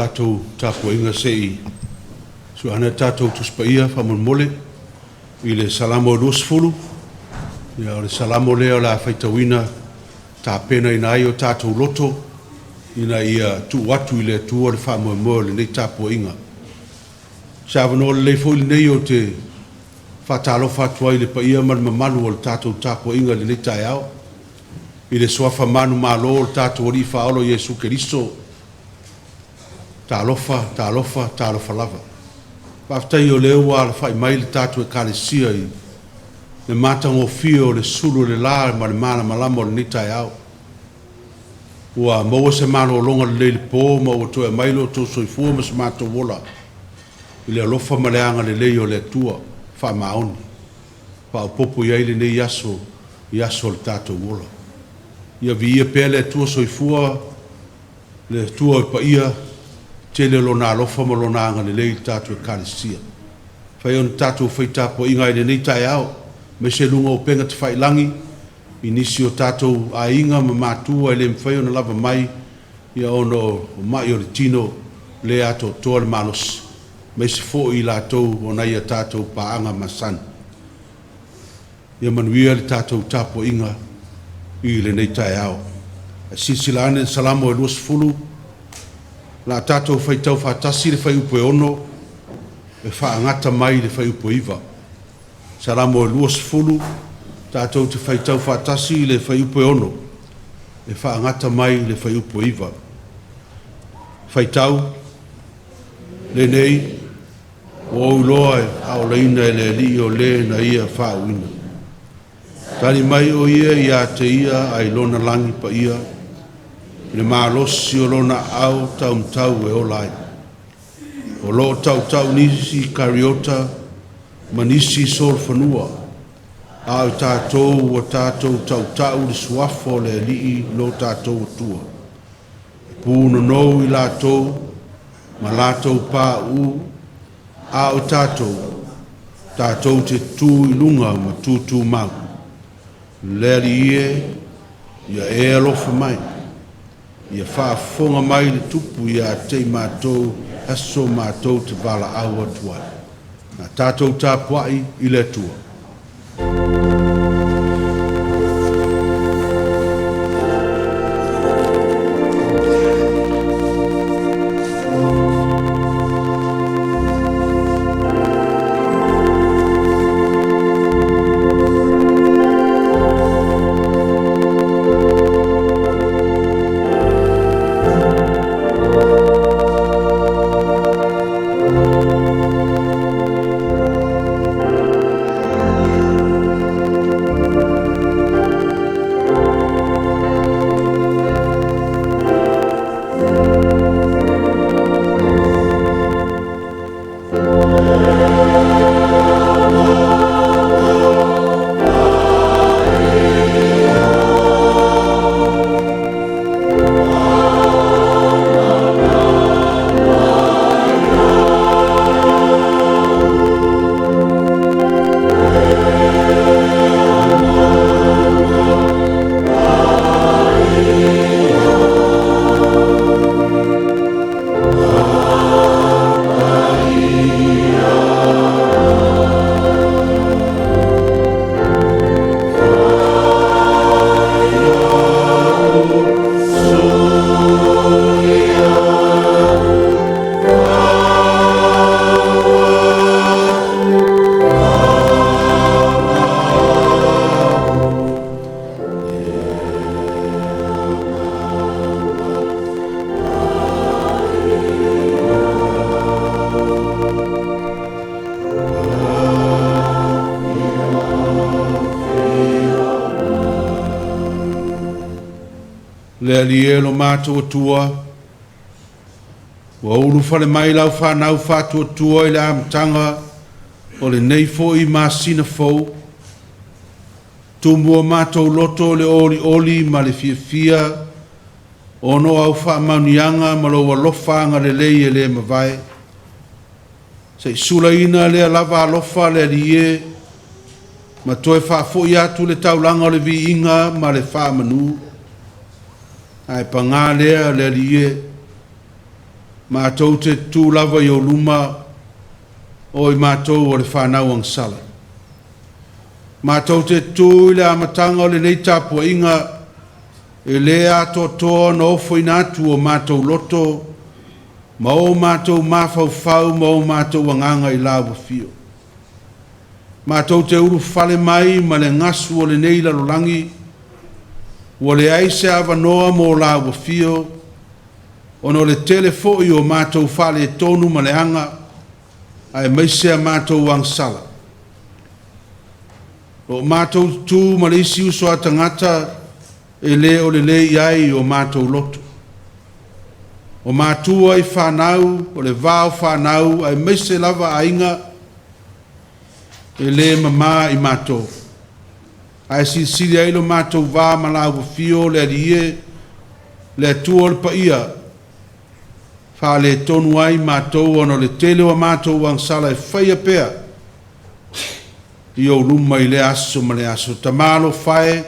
tātou tāpua inga sei su ana tātou tuspaia whamon i le salamo lusfulu ia o le salamo lea la whaitawina tā pena ina ai o tātou loto ina ia tu watu i le tua le whamoe le nei tāpua inga sa wano le leifo i nei o te whatalofa atua i le paia mamalu o le tātou tāpua inga le nei tai au i le soafa manu malo o le tātou ori whaolo Iesu Keristo tālofa lava Paftai o leo wa la fai mai le tatu e kalesia i le matang o fio le sulu le la ma le mana malamo le nitai au. Ua maua se mano o longa le le po ma o to e mailo to soifua ma se mato wola. I le alofa ma le anga le leo le tua fa maoni. Pa o popo iai le nei yaso le tatu wola. Ia vi ia pe le tua soifua le tua pa ia tele lo na lofa mo lo na anga le lei tatu e kalesia. Fai on tatu feita po inga i nei tai au, me se lunga o penga te fai langi, inisi o tatu a inga ma matua le mwhai o na lava mai, ia ono o mai o le tino le ato toa le malos, me se fo i la tau o na ia tatu pa anga masan. Ia manuia le tatu tapo inga i le nei tai au. Sisilane salamo e luas fulu, la tatou faitau fatasi le fai upo e ono, e whaangata mai le fai upo iwa. Salamo e luas fulu, tatou te faitau fatasi le fai upo e ono, e whaangata mai le fai upo iwa. Faitau, le nei, o uloa e ao leina e le li o le na ia whaawina. Tani mai o ia ia te ia ai lona langi pa ia, le malosi o lona au tau e o lai. O lo tau nisi kariota, manisi sol fanua. Au tātou o tātou tau le suafo le lii lo tātou tua. Pūno nou i lātou, ma lātou pā u, au tātou te tū i lunga ma tūtū mau. Leri ie, ia e alofa mai. Ia whaafonga mai le tupu ia te mātou, aso mātou te wala aua tuai. Nā tātou tāpuai i le tua. le alielo mātua tua, wa ulu fale mai lau whanau whātua tua i le amtanga o le neifo i māsina fau, tumua mātou loto le oli ma le fia ono au whaamaunianga ma lo walofanga le lei e le mawai, se sulaina le lava alofa le lie, ma toe whaafo i atu le taulanga o le vi inga ma le whaamanu, ai pangā lea le lie, Mātou te tūlava i o luma o i mātou o le whanau ang sala. Mātou te tū i le amatanga o le nei tāpua inga e le ato toa no whainatu o mātou loto, ma o mātou mawhauwhau, ma o mātou anganga i lawa fio. Mātou te uru whale mai ma le ngasu o le nei larolangi, o le aise awanoa mo lawa fio, ono le telefo i o mātou whale e tonu ma le anga, ai maisea mātou wang sala. O mātou tū ma le isi uso a tangata e le o le iai o mātou loto. O mātua i whanau, o le vāo whanau, ai maise lava a inga e le mamā i mātou. Ai siri ailo mātou vā malawa fio le arie, le atua le paia, wha le tonu ai mātou ono le tele wa mātou wang sala e whaia pea. I o luma i le aso ma le aso. Tamalo whae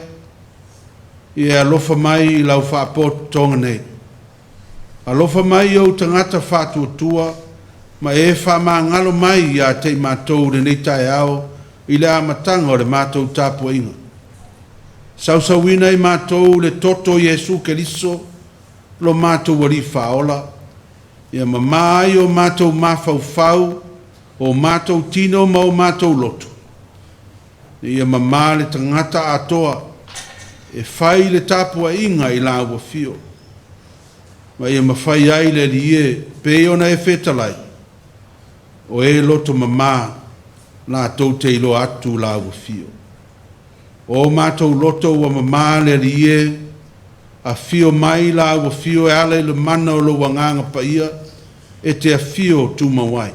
i e alofa mai i lau whaapoto tonga nei. Alofa mai o tangata whātua tua ma e wha ngalo mai i a te mātou le nei tae ao i le amatanga o le mātou tāpua inga. Sausawina i mātou le toto Jesu Keriso lo mātou wari whaola. Ia mamai o mātou mawhauwhau o mātou tino ma o mātou loto. Ia mamā le tangata atoa e whai le tāpua inga i lawa fio. Ma ia mawhai ai le lie pe ona e whetalai. O e loto mamā la tau te ilo atu lawa fio. O mātou loto wa mamā le lie a fio mai lawa fio e ale le mana o lo wanganga pa ia e te a fio tu mawai.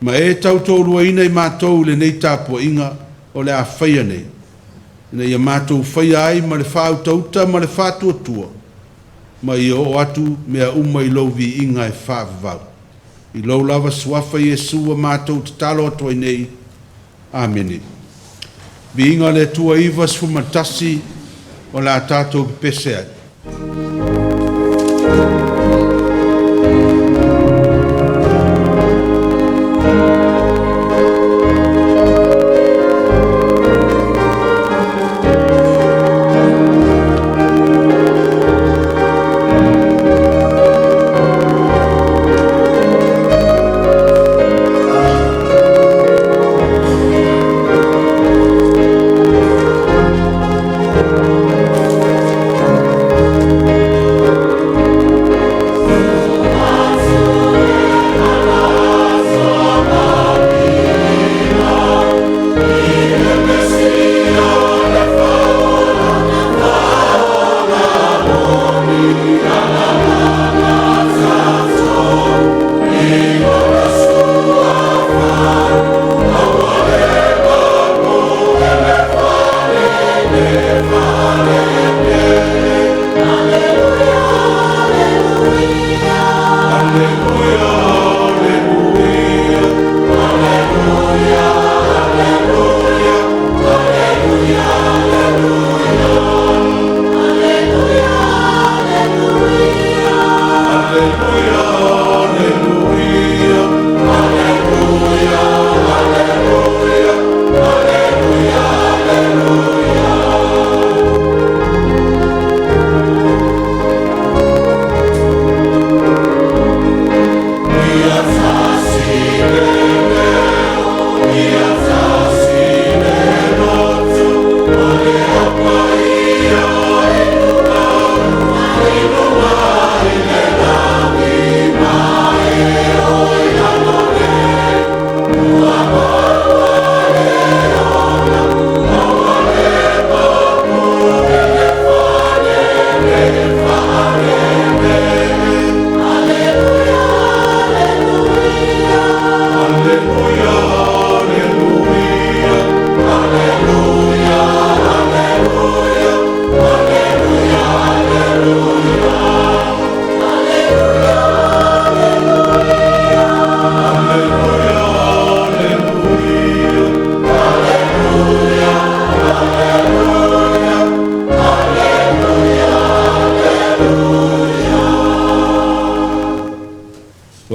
Ma e tau tōrua ina i mātou le nei tāpua inga o le a whaia nei. Ina ia mātou whaia ai ma le whāu tauta ma le whātua tua. Ma i o atu mea uma i lau vi inga e whāwavau. I lau lava suafa Iesua mātou te talo atoa nei. Amene. Vi inga le tua ivas fumatasi o la tātou ki pese ai.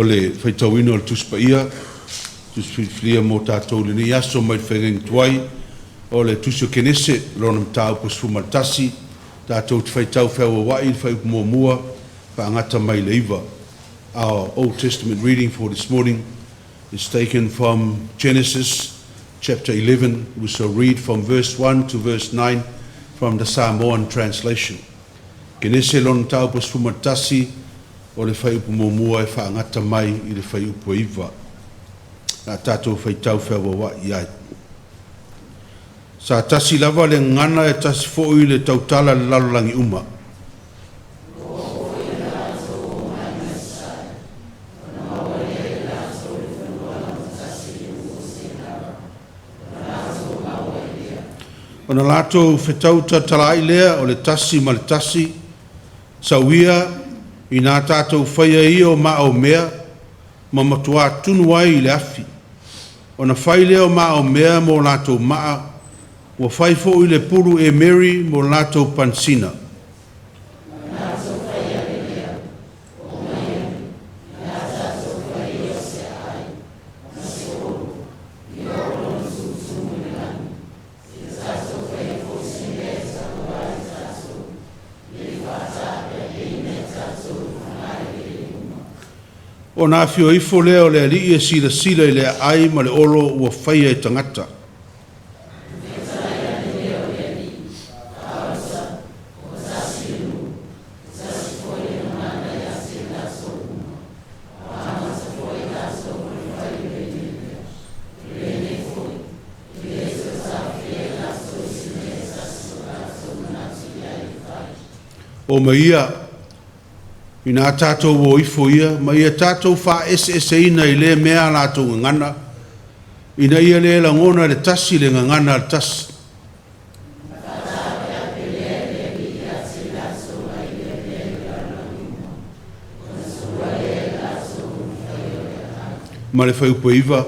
le whaitauina o le tuspa ia, tusfilia mo tātou le ni aso mai whengeng tuai, o le tusio kenese, rona mtau pasfu maltasi, tātou te whaitau whaua wai, whaiupu mua mua, whaangata mai le iwa. Our Old Testament reading for this morning is taken from Genesis chapter 11. We shall read from verse 1 to verse 9 from the Samoan translation. Kenese lona tau pasfu maltasi, o le whaiupu mua mua e whaangata mai i le whaiupu iwa. Nā tātou whaitau whaua wai ai. Sa tasi lava le ngana e tasi fo'i le tautala le lalolangi uma. O na lātou whetauta talai lea o le tasi ma le tasi, sauia i nā tātou whaia i o ma o mea, ma matua tunu ai i le afi. O na whai leo ma o mea mo lātou maa, wa whai fo i le puru e Mary mo lātou pansina. O nā fio ifo leo le ali e sila sila i le ai ma le olo ua whaia e tangata. O maia i nā tātou o ifo ia, ma ia tātou wha ese ina i le mea lātou ngana, ina ia le langona le tasi le ngana le tasi. Ma le whaiupo iwa,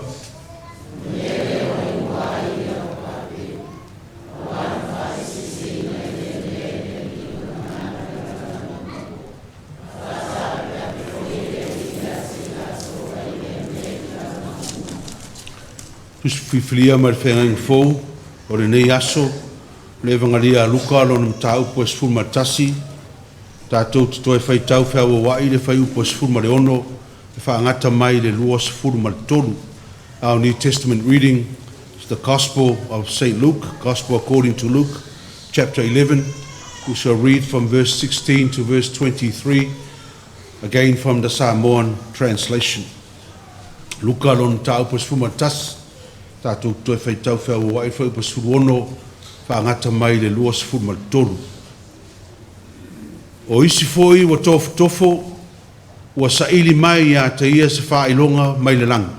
Fifilia ma le whengang fōu, o le nei aso, le vangaria luka lo na mta upo es fulma tasi, tātou te toi whaitau whaua wai le whai upo es fulma le ono, le whaangata mai le lua se fulma le tolu. Our New Testament reading is the Gospel of St. Luke, Gospel according to Luke, chapter 11. We shall read from verse 16 to verse 23, again from the Samoan translation. Luka lo na mta upo es fulma tasi, tātou toi whaitau whaua wai whai upa suruono whaangata mai le lua sifuru ma le tolu. O isi foi wa tofu tofo wa saili mai a te ia se whailonga mai le langa.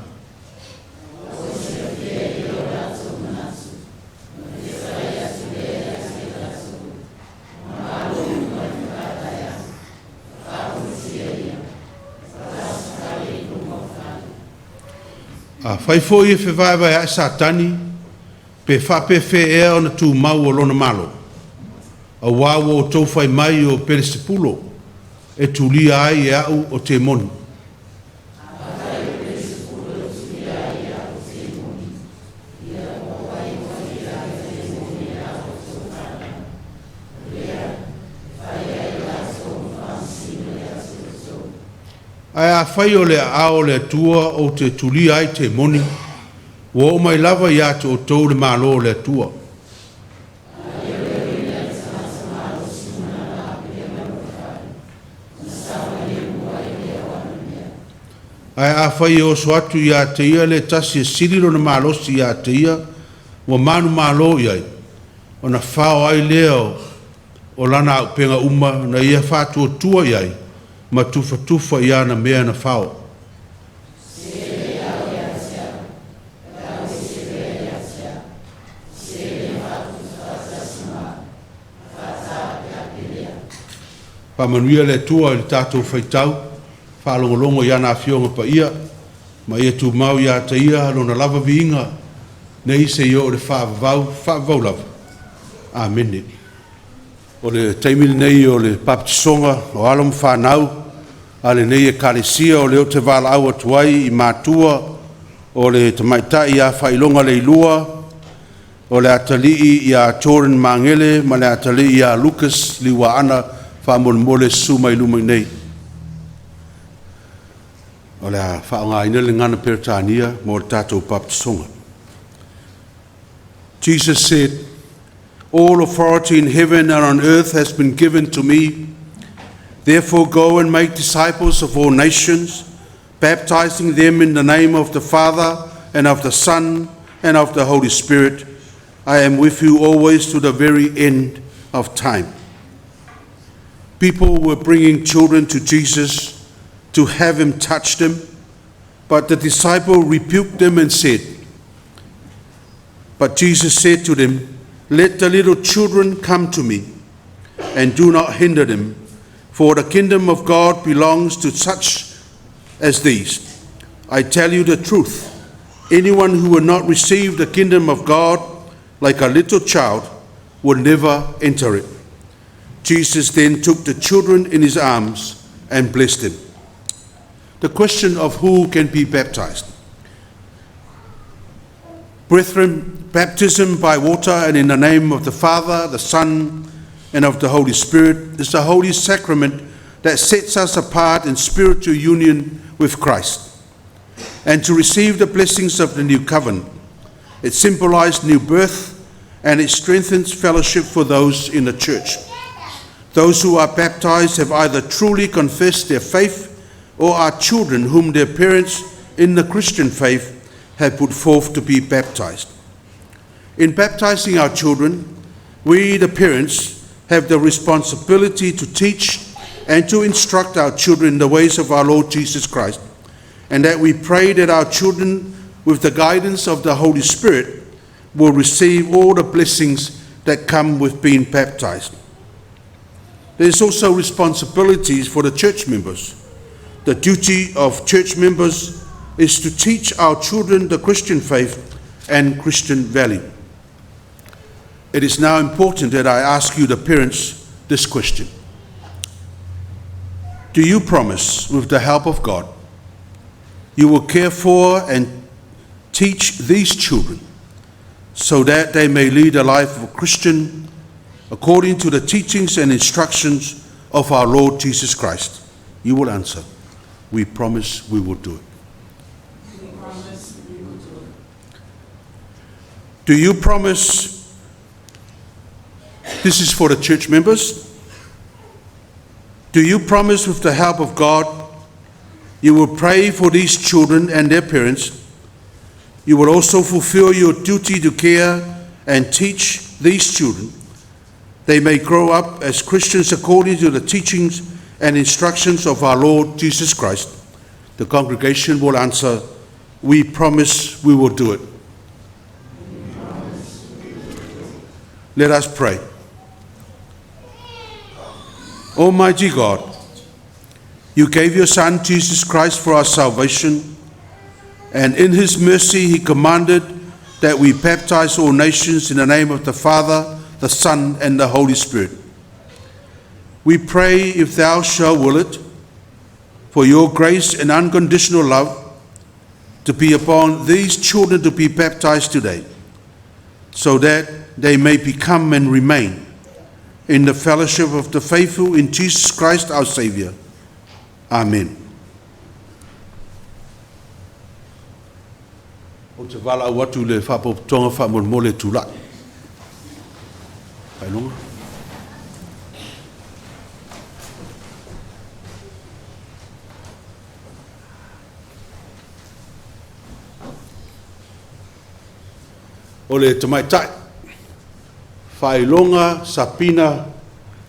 A whai foi e whewaiwa e sa tani, pe whape whe ea o na tū mau o lona malo. A wawo o tau whai mai o Perisipulo, e tūlia ai e au o te moni. Ai a whai o le ao le tua o te tuli ai te moni, wa o mai lava ia te o tau le malo le tua. Ai a whai o so atu ia te ia le tasi e sirilo na malosi ia te ia, wa manu malo iai, o na whao ai leo o lana au penga uma na ia whātua tua iai, ma tufa ia na mea na whao. Pamanuia le tua i tātou whaitau, whalongolongo ia nā whionga pa ia, ma ia tū mau ia te ia, lona lava viinga, nei se ia o le whaavau lava. Amene. O le taimili nei o le baptisonga o alam whanau, a le nei e kalesia o leo te wala au atuai I mātua o le Tamaiti a whailonga le ilua o le atalii I a Torin Mangele ma le atalii a Lucas Liuaana whamolmole suma ilumai nei. O le a whaonga le ngana peritania mo le tātou baptisonga. Jesus said, "All authority in heaven and on earth has been given to me. Therefore go and make disciples of all nations, baptizing them in the name of the Father and of the Son and of the Holy Spirit. I am with you always to the very end of time." People were bringing children to Jesus to have him touch them, but the disciple rebuked them and said, but Jesus said to them, "Let the little children come to me, and do not hinder them, for the kingdom of God belongs to such as these. I tell you the truth, anyone who will not receive the kingdom of God like a little child will never enter it." Jesus then took the children in his arms and blessed them. The question of who can be baptized. Brethren, baptism by water and in the name of the Father, the Son, and of the Holy Spirit is the holy sacrament that sets us apart in spiritual union with Christ. And to receive the blessings of the new covenant, it symbolized new birth and it strengthens fellowship for those in the church. Those who are baptized have either truly confessed their faith or are children whom their parents in the Christian faith have put forth to be baptized. In baptizing our children, we, the parents, have the responsibility to teach and to instruct our children in the ways of our Lord Jesus Christ, and that we pray that our children, with the guidance of the Holy Spirit, will receive all the blessings that come with being baptized. There is also responsibilities for the church members. The duty of church members is to teach our children the Christian faith and Christian value. It is now important that I ask you, the parents, this question. Do you promise, with the help of God, you will care for and teach these children so that they may lead a life of a Christian according to the teachings and instructions of our Lord Jesus Christ? You will answer, we promise we will do it. Do you promise, this is for the church members, do you promise with the help of God, you will pray for these children and their parents, you will also fulfill your duty to care and teach these children, they may grow up as Christians according to the teachings and instructions of our Lord Jesus Christ? The congregation will answer, we promise we will do it. Let us pray. Almighty God, you gave your Son Jesus Christ for our salvation, and in his mercy he commanded that we baptize all nations in the name of the Father, the Son, and the Holy Spirit. We pray, if thou shalt will it, for your grace and unconditional love to be upon these children to be baptized today, so that they may become and remain in the fellowship of the faithful in Jesus Christ our Savior. Amen. O te wala au atu le whapotonga whamolmole tula. Kainonga. O le Tamaiti, whailonga sapina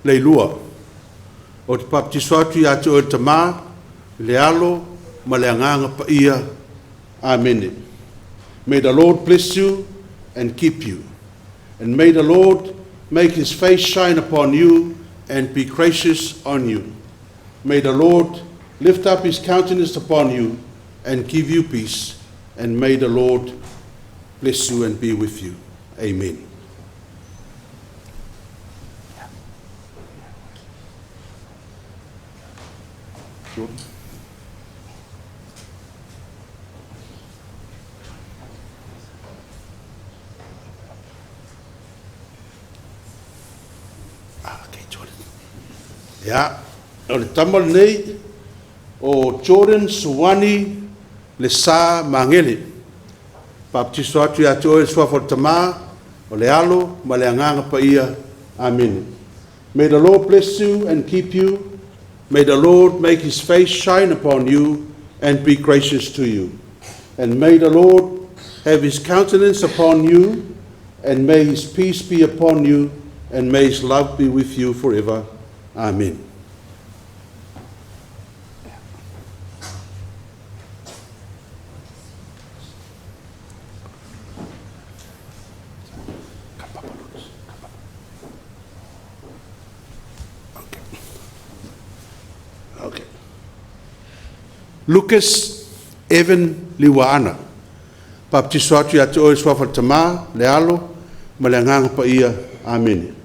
leilua. O te baptismal atu i atu o te tamā, le alo, ma le anganga pa ia. Amen. May the Lord bless you and keep you. And may the Lord make his face shine upon you and be gracious on you. May the Lord lift up his countenance upon you and give you peace. And may the Lord bless you and be with you. Amen. Ya, o le tamal nei o Jordan Suwani le sa mangele. Baptismal atu ya te oe swafo tama o le alo ma le anganga pa ia. Amen. May the Lord bless you and keep you. May the Lord make his face shine upon you and be gracious to you. And may the Lord have his countenance upon you, and may his peace be upon you, and may his love be with you forever. Amen. Okay. Lucas Evan Liuaana. Baptismal atu ya te oe swafo tama, le alo, ma le anganga pa ia. Amen.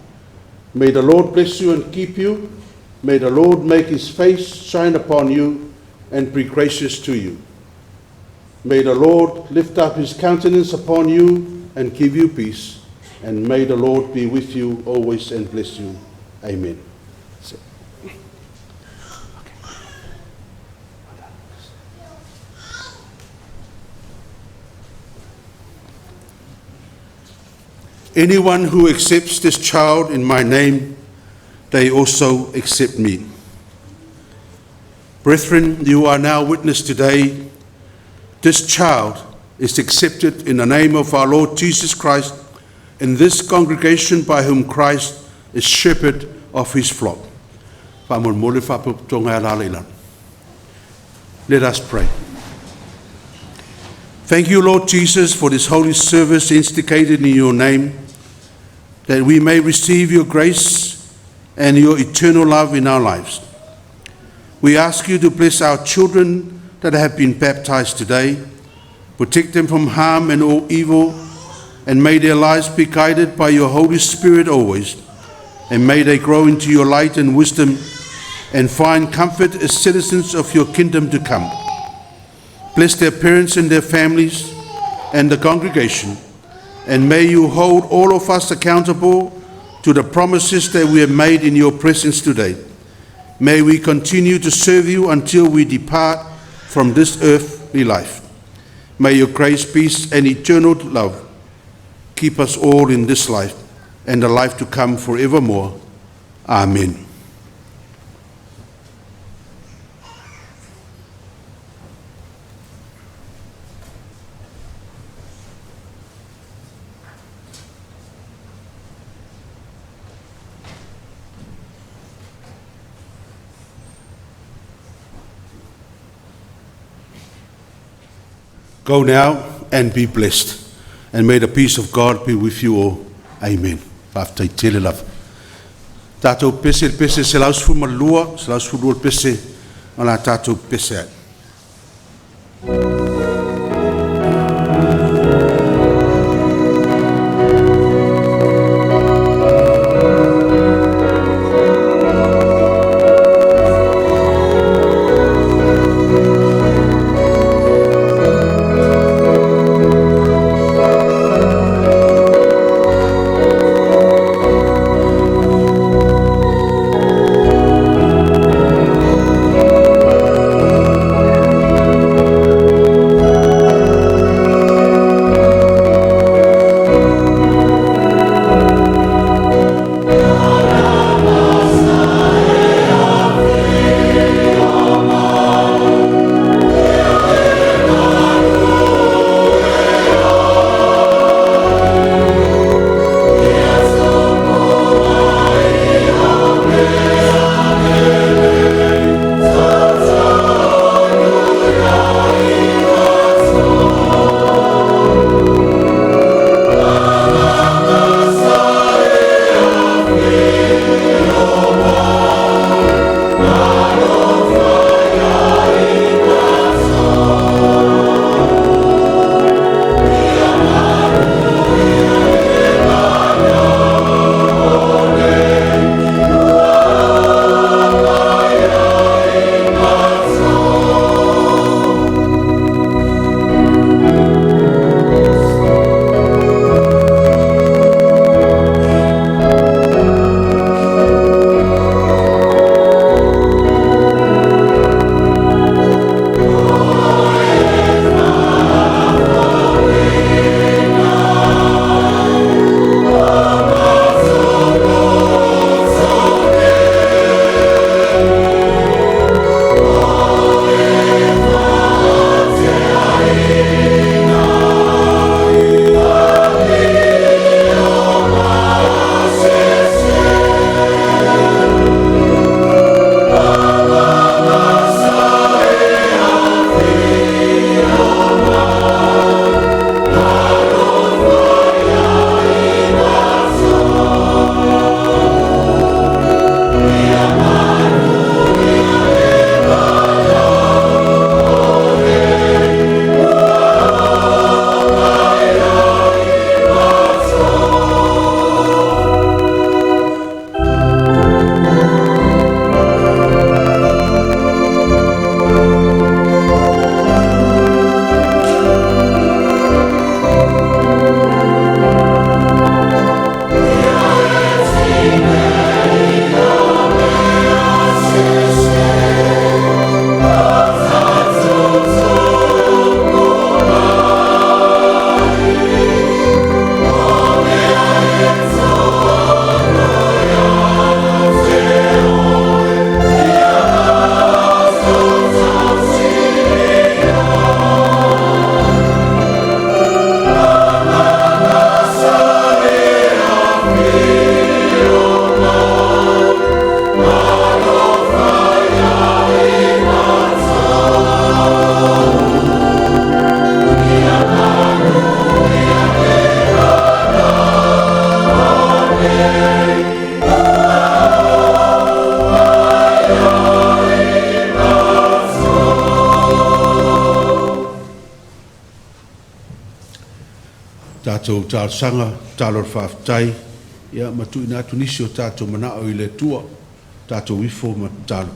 May the Lord bless you and keep you. May the Lord make his face shine upon you and be gracious to you. May the Lord lift up his countenance upon you and give you peace. And may the Lord be with you always and bless you. Amen. Anyone who accepts this child in my name, they also accept me. Brethren, you are now witness today. This child is accepted in the name of our Lord Jesus Christ in this congregation by whom Christ is shepherd of his flock. Let us pray. Thank you, Lord Jesus, for this holy service instigated in your name, that we may receive your grace and your eternal love in our lives. We ask you to bless our children that have been baptized today, protect them from harm and all evil, and may their lives be guided by your Holy Spirit always, and may they grow into your light and wisdom and find comfort as citizens of your kingdom to come. Bless their parents and their families and the congregation, and may you hold all of us accountable to the promises that we have made in your presence today. May we continue to serve you until we depart from this earthly life. May your grace, peace, and eternal love keep us all in this life and the life to come forevermore. Amen. Go now and be blessed, and may the peace of God be with you all. Amen. Taitaiina lava. Tātou pese se lausfu malua, se lausfu lua pese, ala tātou pese ai. tātou tāsanga, tālor whaafitai, ia matu ina tunisi o tātou manao I le tua, tātou wifo ma tālo.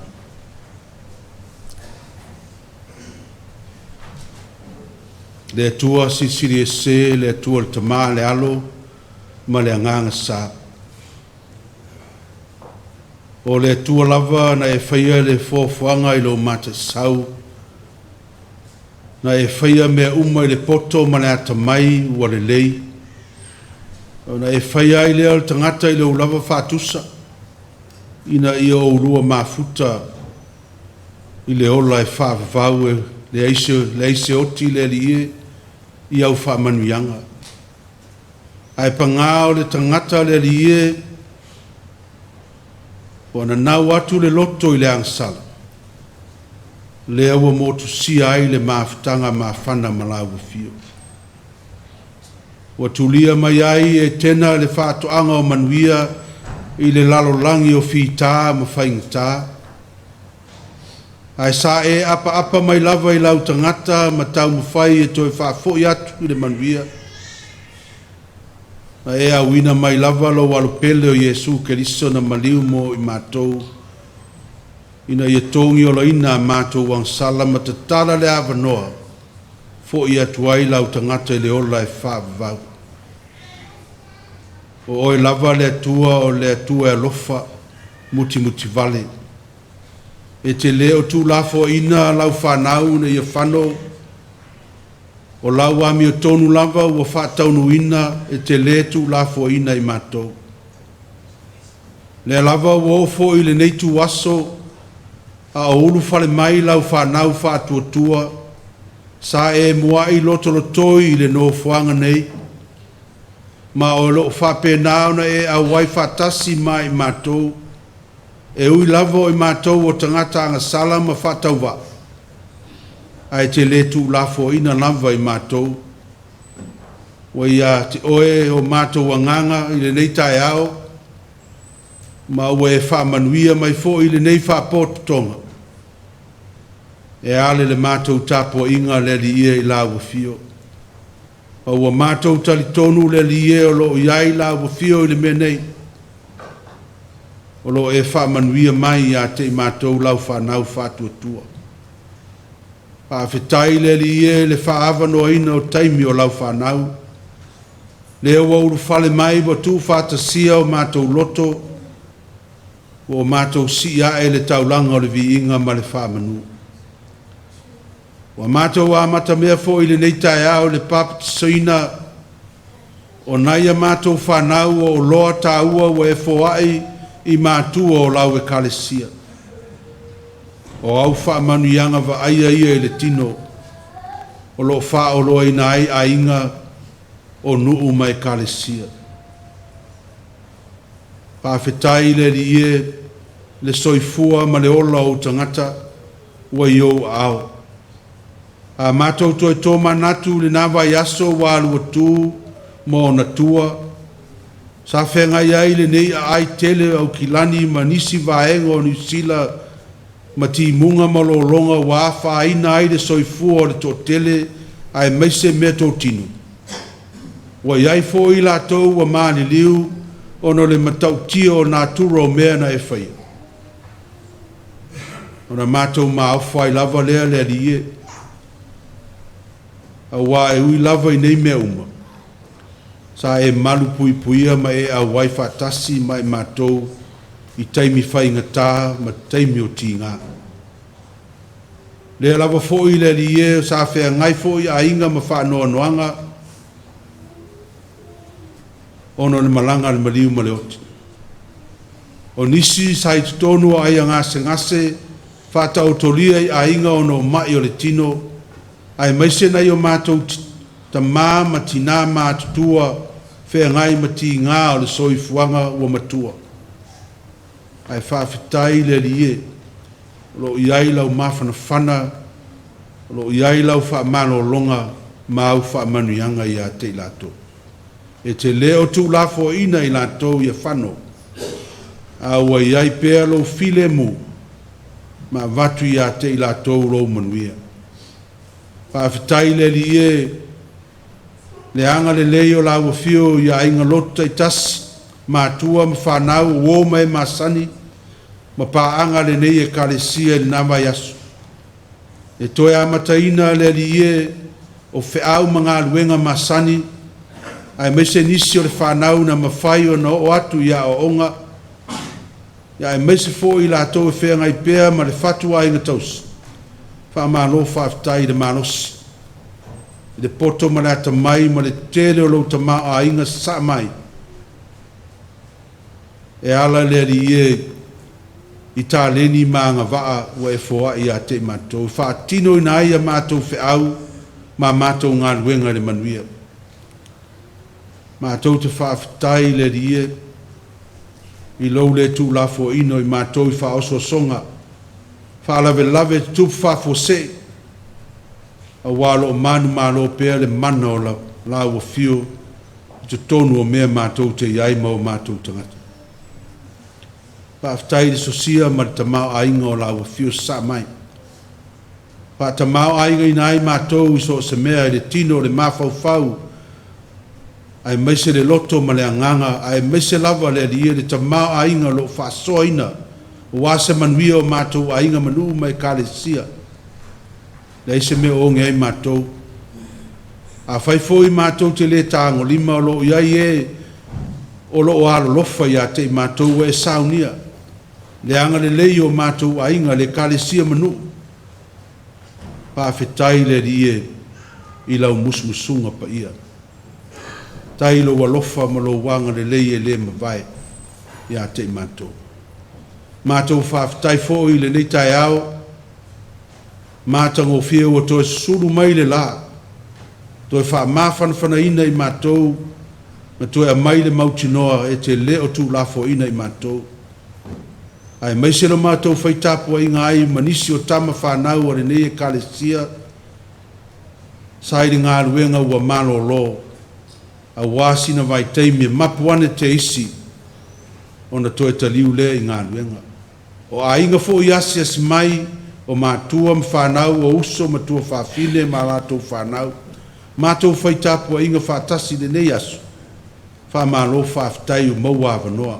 Le tua CCCS, le tua le tama le alo, ma le anganga sa. O le tua lava na e whaia le fōwhanga I lo mata sau, na e whaia mea uma I le poto ma le atamai ua le lei, na e whaia I leo tangata I le ulava whātusa, ina I o urua mafuta I le ola e whāwhau le eise oti le lie I au whamanuianga. Ai pangao le tangata le lie, o na nau atu le loto I le angsala. Le awa motu si ai le maafutanga maafana malawa fio. Wa tulia mai ai e tena le whaatoanga o manuia I le lalo langi o whita ma whaingata. Ai sa e apa mai lava I lau tangata ma tau mawhai e toi whaafoi atu I le manuia. Na e a wina mai lava lo walupele o Yesu Keriso na maliu mo I mātou. Ina ia tongi o ina mātou wang salama te tala le awanoa. Fo ia tuai lau tangata I le ola e whaavau. O oi lava le atua o le atua e lofa muti vale. E te leo tu lafo ina lau whanau na ia whano. O lau ami o tonu lava ua whaataunu ina e te le tu lafo ina I mātou. Le lava ua ofo I le neitu aso a o ulu fale mai lau whanau whaatuatua sa e mua I loto lotoi I le no fuanga nei ma o lo whapenao na e a wai whatasi mai I mātou e ui lava I mātou o tangata anga salama whatauwa ai te le tu lafo ina lava I mātou wa ia te oe o mātou wanganga I le nei tae ao ma ue whaamanuia mai fo I le nei whaapotonga. E ale le mātou tapo inga le li ia I lawa fio. A ua mātou talitonu le li ia o lo iai lawa fio I le mea nei. O lo e whaamanuia mai a te I mātou lau whanau whātuatua. Pāwhetai le li ia le whaavano ina o taimi o lau whanau. Le ua uru whale mai wa tu whātasia o mātou loto o mātou si a e le taulanga o le vi inga ma le whamanu. Wa mātou a mata mea fo I le neitai au le papatisoina o naia mātou whanau o loa tāua wa e fo ai I mātua o lau e kalesia. O au whamanu ianga wa aia ia I le tino o lo wha o loa ina ai a inga o nuu mai kalesia. Pāwhetai le li e le soifua ma le ola o tangata wa iou au. A mātou toi tō manatu le nawa yaso wa alua tū mō natua. Sa whenga iai le nei a ai tele Aukilani ma nisi vaenga o Nisila ma ti munga ma lo longa wa whaina ai le soifua o le tō tele ai meise mea tō tinu. Wa iai fo I la tau wa maani liu ono le matau tio o nā turo mea na e whaia. Ona mātou ma au whai lava lea lea li e. A wā e ui lava I nei mea uma. Sa e malu pui puia ma e a wai whatasi ma e mātou I taimi whai ngatā ma taimi o ti ngā. Lea lava fōi lea li e sa whea ngai fōi a inga ma whanoa noanga ono le malanga le maliu ma le oti. O nisi sa I tonu ai a ngase whatau tolia I a inga ono mai o le tino ai maise na I o mātou ta mā ma tina mātutua whea ngai ma ti ngā o le soifuanga ua matua. Ai whawhitai le li e lo iai lau mawhana whana lo iai lau whaamano longa ma au whaamanuianga I a te lato. E te leo tu lafo ina I lato I a whano. A ua iai pēr lo file mu ma vatu I a te lato lo manuia. Pāwhitai le li e le anga le leo la ua fio ia inga lotu taitasi matua ma whanau o mai masani ma paanga le nei e kalesia le nama yasu e toe amataina le alie o feau mga luenga masani ai mese nisi o le whanau na mawhai o na o atu ia o onga ia e mese fo i la tau e whea ngai pēr ma le fatua inga taus wha malo whaftai le manosi i le poto ma le ata mai ma le tele o lau tama a inga sa mai e ala le alie i tā leni maanga waa ua e foa i a te matou wha tino i na ia matou feau ma matou ngā luenga le manuia matou te whaafitai le rie i lou le tū lafo ino i matou i wha oso songa wha lave tupu wha se a walo o manu malo pēr le mana o la ua fio i te tonu o mea matou te iai ma o matou tangata whaafitai le sosia ma le tamau ainga o la ua fio sa mai pa tamau ainga i nai matou i so se mea i le tino le mawhau ai meise le loto ma le anganga ai meise lava le alia le tamau ainga lo whaasoa ina o wase manuia o matou ainga manu mai kalesia le ise mea o ngai matou a whaifoi matou te le tango lima o lo iai e o lo o alo lofa ia te matou e saunia le anga le lei o matou ainga le kalesia manu pa fetai le rie i lau musmusunga pa ia tai lo walofa ma lo wanga le lei e le mawai ia te matou matou whafetai fo i le nei tai au matango fie o toe suru mai le la toe wha mawhanawhana ina i matou ma toe a mai le mautinoa e te leo tu lafo ina i matou ai meise lo matou whaitapua inga ai manisi o tama whanau o le nei e kalesia sairi ngā ruenga ua malo lo a wasina vai teimi mapuane te isi o na toe taliu le i ngā ruenga o a inga fo i asi mai o mātua mwhanau o uso matua whawhine ma lātou whanau mātou whaitapua inga whatasi le nei asu whamalo whaftai o maua avanoa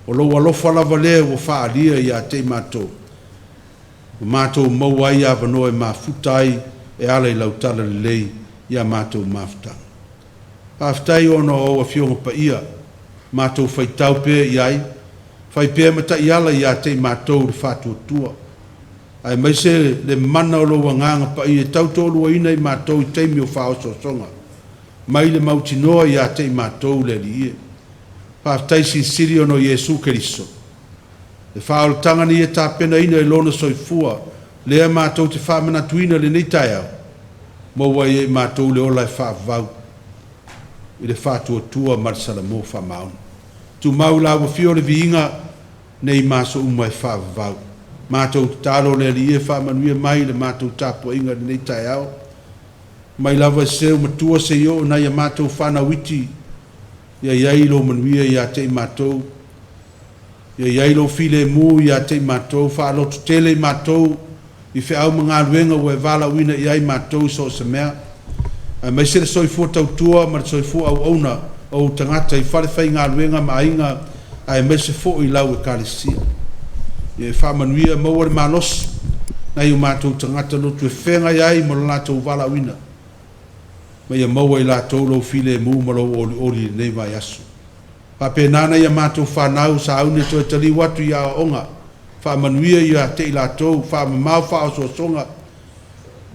o lo alofa lava lea ua whaalia i a te mātou mātou maua i avanoa e mafutai e ala i lautala le lei i a mātou mafutanga whaftai ono o a fionga pa ia mātou whaitau pē i ai whai pē mata i ala i a te mātou le whatua tua ai maise le mana o lo wanganga pa i e tautolu ina i mātou i teimi o whaoso songa mai le mautinoa i a te mātou le li ie whaftai sinsiri ono Iesu Keriso le whaol tangani e tāpena ina i lona soifua lea mātou te whamana tuina le neitai au maua i e mātou le ola e whaavau i le whatua tua marisala mō whamauna tu mau la wa fio le viinga nei maso uma e whaavau mātou talo le li e whamanuia mai le mātou tāpua inga le neitai au mai lava seu matua se yo na ia mātou whana witi ia iai lo manuia ia te mātou ia iai lo file mu ia te mātou whaalotu tele mātou i whiau mga luenga ua e vala uina iai mātou so se mea a mai se le soifua tautua ma le soifua au auna o tangata i whare whai ngā luenga ma inga a e mai se fo i lau e kalesia ia e whamanuia maua le malos na i o mātou tangata lotu e whenga iai ma lo lātou vala uina ma ia maua i lātou lo file mu ma lo oli nei mai asu pa pe nana ia mātou whanau sa aune to e tali watu ia o onga whamanuia ia te i lātou whamamau whaoso songa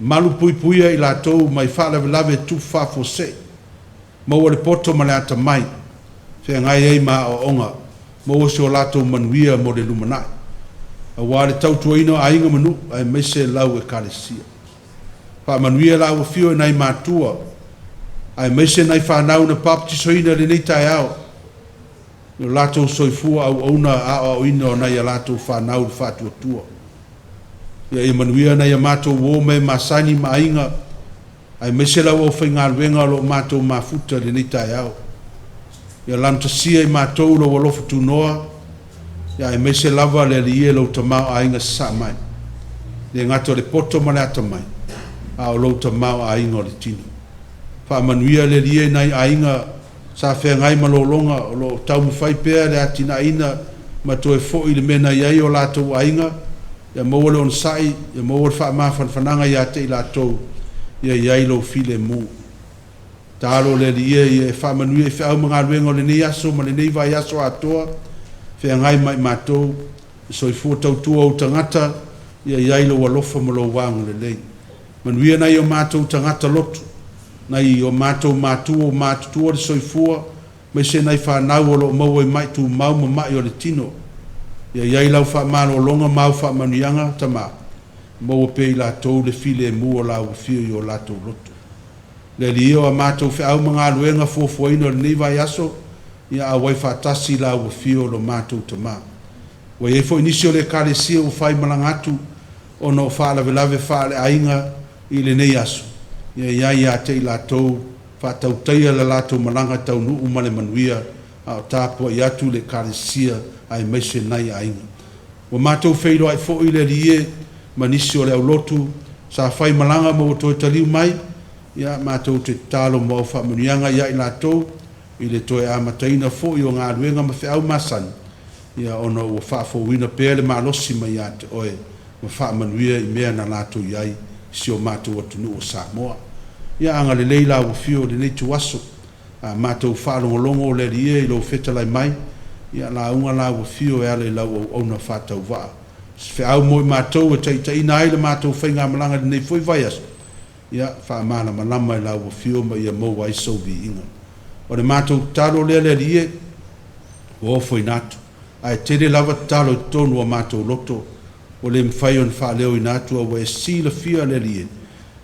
malu pui puia i lātou mai whalawe lave tu whafose maua le poto ma le ata mai whea ngai ei ma o onga maua se o lātou manuia mo le lumanai a wale tautua ino a inga manu a meise lau e kalesia whamanuia lau a fio e nei mātua a meise nei whanau na baptiso ina le nei tai au no lātou soifua au auna a o ina o nei a lātou whanau le whatua tua ia e manuia nei a mātou wō me masani ma inga ai mese lau au whainga ruenga lo mātou mafuta le nei tai au ia lantasia i mātou lo walofu tu noa ia e mese lava le li e lo tamau a inga sa mai le ngato le poto ma le ata mai a o lo tamau a inga o le tino whaamanuia le lie nei ainga sa whengai malolonga o lo tau mwhai pēr le Taitaiina ma toe fo i le mena iai o lātou ainga ia maua le on sai ia maua le whaamawhanwhananga ia te i lātou ia iai lo file mu tālo le lie ia whaamanuia i whiau mga ruenga o le nei aso ma le nei vai aso atoa whengai mai mātou so i fua tautua o tangata ia iai lo walofa ma lo wang le lei manuia nei o mātou tangata lotu nei o mātou mātua o mātutua le soifua mai se nei whanau o lo mau e mai tu mau ma mai o le tino ia iai lau whaamano o longa mau whaamanuianga tama mau pe i lātou le file mu o lau fio i o lātou lotu le lio a mātou whiau mga luenga fuafuaina le nei vai aso ia a wai whaatasi lau fio lo mātou tama wa e fo inisio le kālesia o whai malangatu o no whaalavelave whaale ainga i le nei aso ia iai a te i lātou whaatautaia le lātou malanga tau nuu ma le manuia a o tāpua i atu le kālesia ai meise nai ainga. Wa mātou whairo ai fo i le rie manisi o le au lotu sa whai malanga mo o toi taliu mai ia mātou te tālo mo au whaamanuianga ia i lātou i le toi a Mataina fo i o ngā ruenga ma whiau masani ia ono ua whaafowina pēle mālosi mai a te oe ma whaamanuia i mea na lātou iai si o mātou atunu o Samoa. Ia anga le leila o fio le nei tuaso a mātou whaalongolongo o le rie i lo whetalai mai ia la unga la o fio e ale lau o ona whatau waa. Whiau moi mātou e Taitaiina ai le mātou whainga malanga le nei fwoi vaias ia whaamana malama i lau o fio ma ia mau ai sau vi inga. O le mātou talo le rie o fwoi natu ai tere lava talo i tonu o mātou loto o le mwhai on whaaleo i nātua wa e sila fia le lie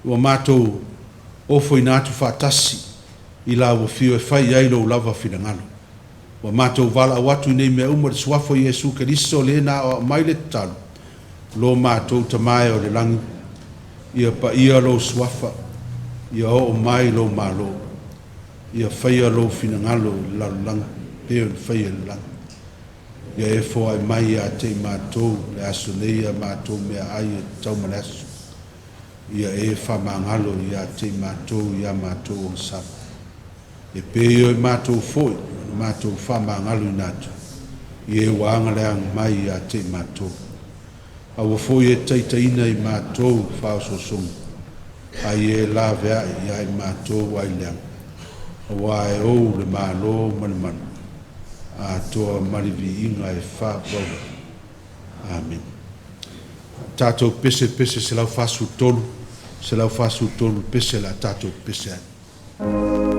o mātou o fwoi nātu whaatasi i la o fio e whai ailo lava whingalo. O mātou vala o atu i nei mea umar suafo i Jesu Keriso le na o mai le talo lo mātou tamae o le langi ia pa ia lo suafa ia o mai lo malo ia whai lo whingalo la langa peo whai le langa. Ia e fo ai mai a te mātou le aso leia mātou mea ai e tau manasu. Ia e whamangalo i a te mātou i a mātou o sapa. E peo i mātou foi, mātou whamangalo i nātou. I e wāanga leang mai a te mātou. Awa foi e Taitaiina i mātou whaososong. Ai e la vea i ai mātou ai leang. Awa e ou le mālo manamanu. A toa marivi inga e wha wau. Amen. Tātou pese pese se lau whasu tolu. Se lau whasu tolu pese la tātou pese ai.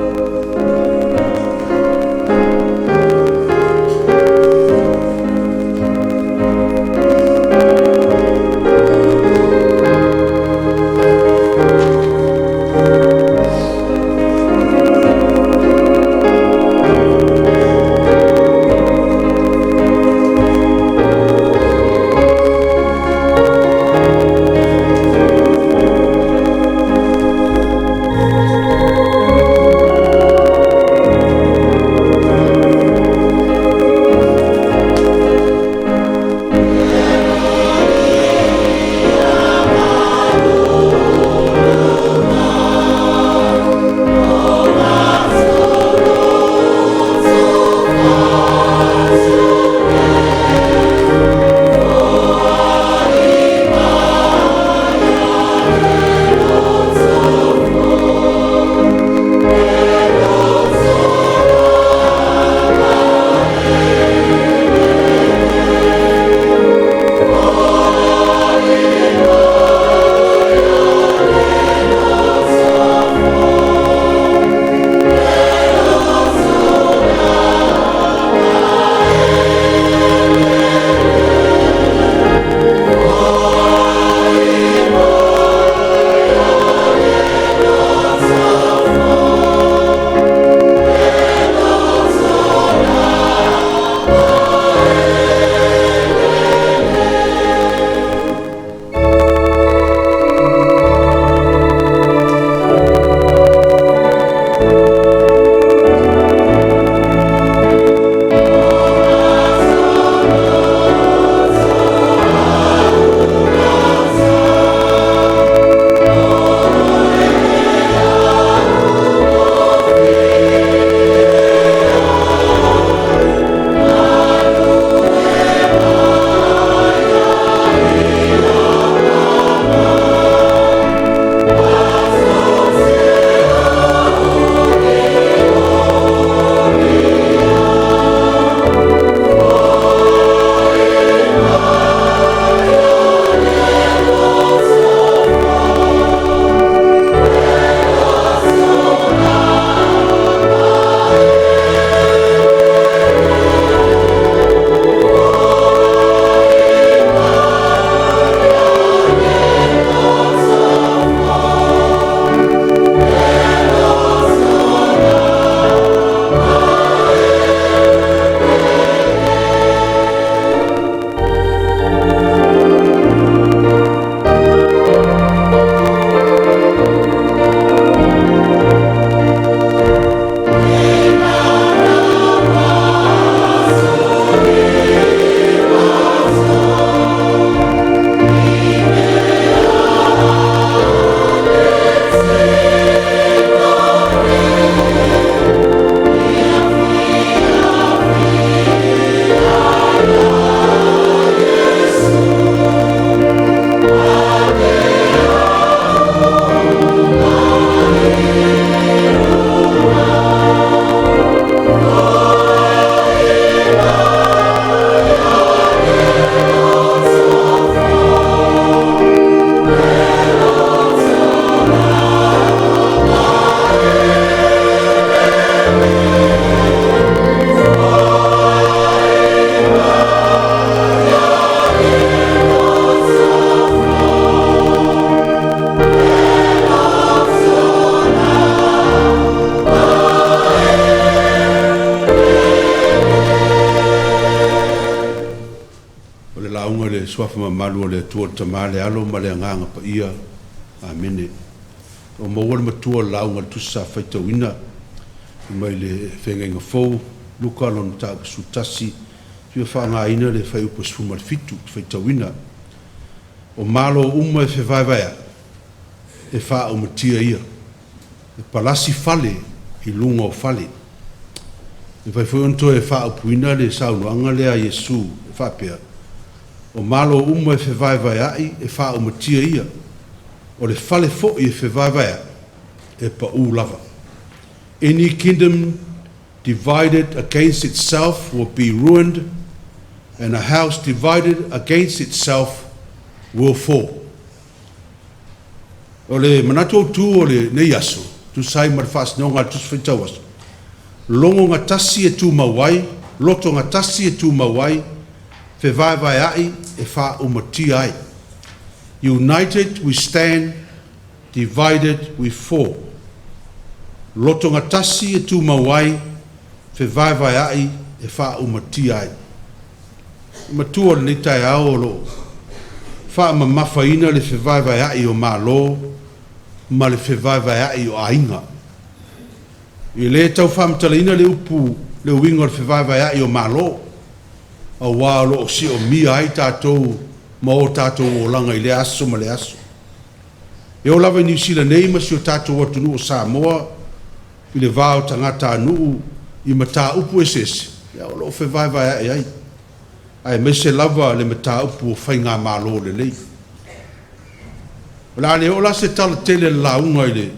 suafa mamalu o le atua le tamale alo ma le agaga paia amene o maua le matua lauga le tusi sa faitauina i mai le fegaiga fou luka lona taʻakasutasi fia faagaina le fai upu sefuma le fitu faitauina o malo uma e fevaevaea e faaumatia ia e palasi fale i luga o fale e fai foi ona toe e faaupuina le saunoaga lea iesu e faapea o malo uma e fevaevaeaʻi e faaumatia ia o le fale foʻi e fevaevaea e paʻū lava. Any kingdom divided against itself will be ruined, and a house divided against itself will fall. O le manatu tu o le nei aso, tu sai ma le whaasinaonga tu swhitau aso. Longo ngā tasi e tu mawai, loto ngā tasi e tu mawai, fe vai ai e wha umati ai. United we stand, divided we fall. Loto ngā tasi e tu mawai, fe vai ai e wha umati ai. Matua le nitai ao lo, wha mawhawhaina le fe vai ai o malo, ma le fe vai ai o ainga. I le tau whamtalina le upu, le wingo le fe vai ai o malo, a wā lo o si o mia ai tātou, ma o tātou o langa i le aso ma le aso. E o lava i New Zealand nei ma si o tātou atunu o Samoa, i le vāo tangata anu i mata upu esese. Ia o lo fe vai ai. Ai me se lava le mata upu o whainga malo le lei. La le o la se tala tele launga i le,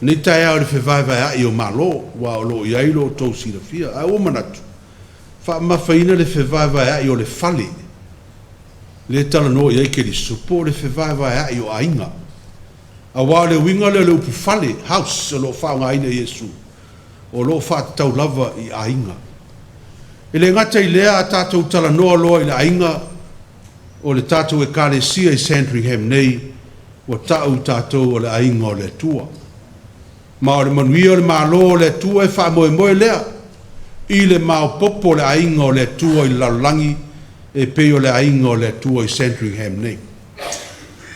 ni tae au le fe vai ai o malo, wa o lo i ailo o tau sira fia, ai o manatu. Fa mawhaina le fe vai ai o le fale. Le tala no i aike li supo le fe vai ai o ainga. A wā le winga le upu fale, house, o lo whaunga aina Yesu. O lo whātau lava i ainga. E le ngata i lea a tātou tala noa loa i le ainga, o le tātou e kāle sia i Sandringham nei, o tau tātou o le ainga o le tua. Ma o le manuia o le malo o le tua e wha moe lea, i le mao popo le ainga o le tua i laulangi, e pe o le ainga o le tua i Sandringham nei.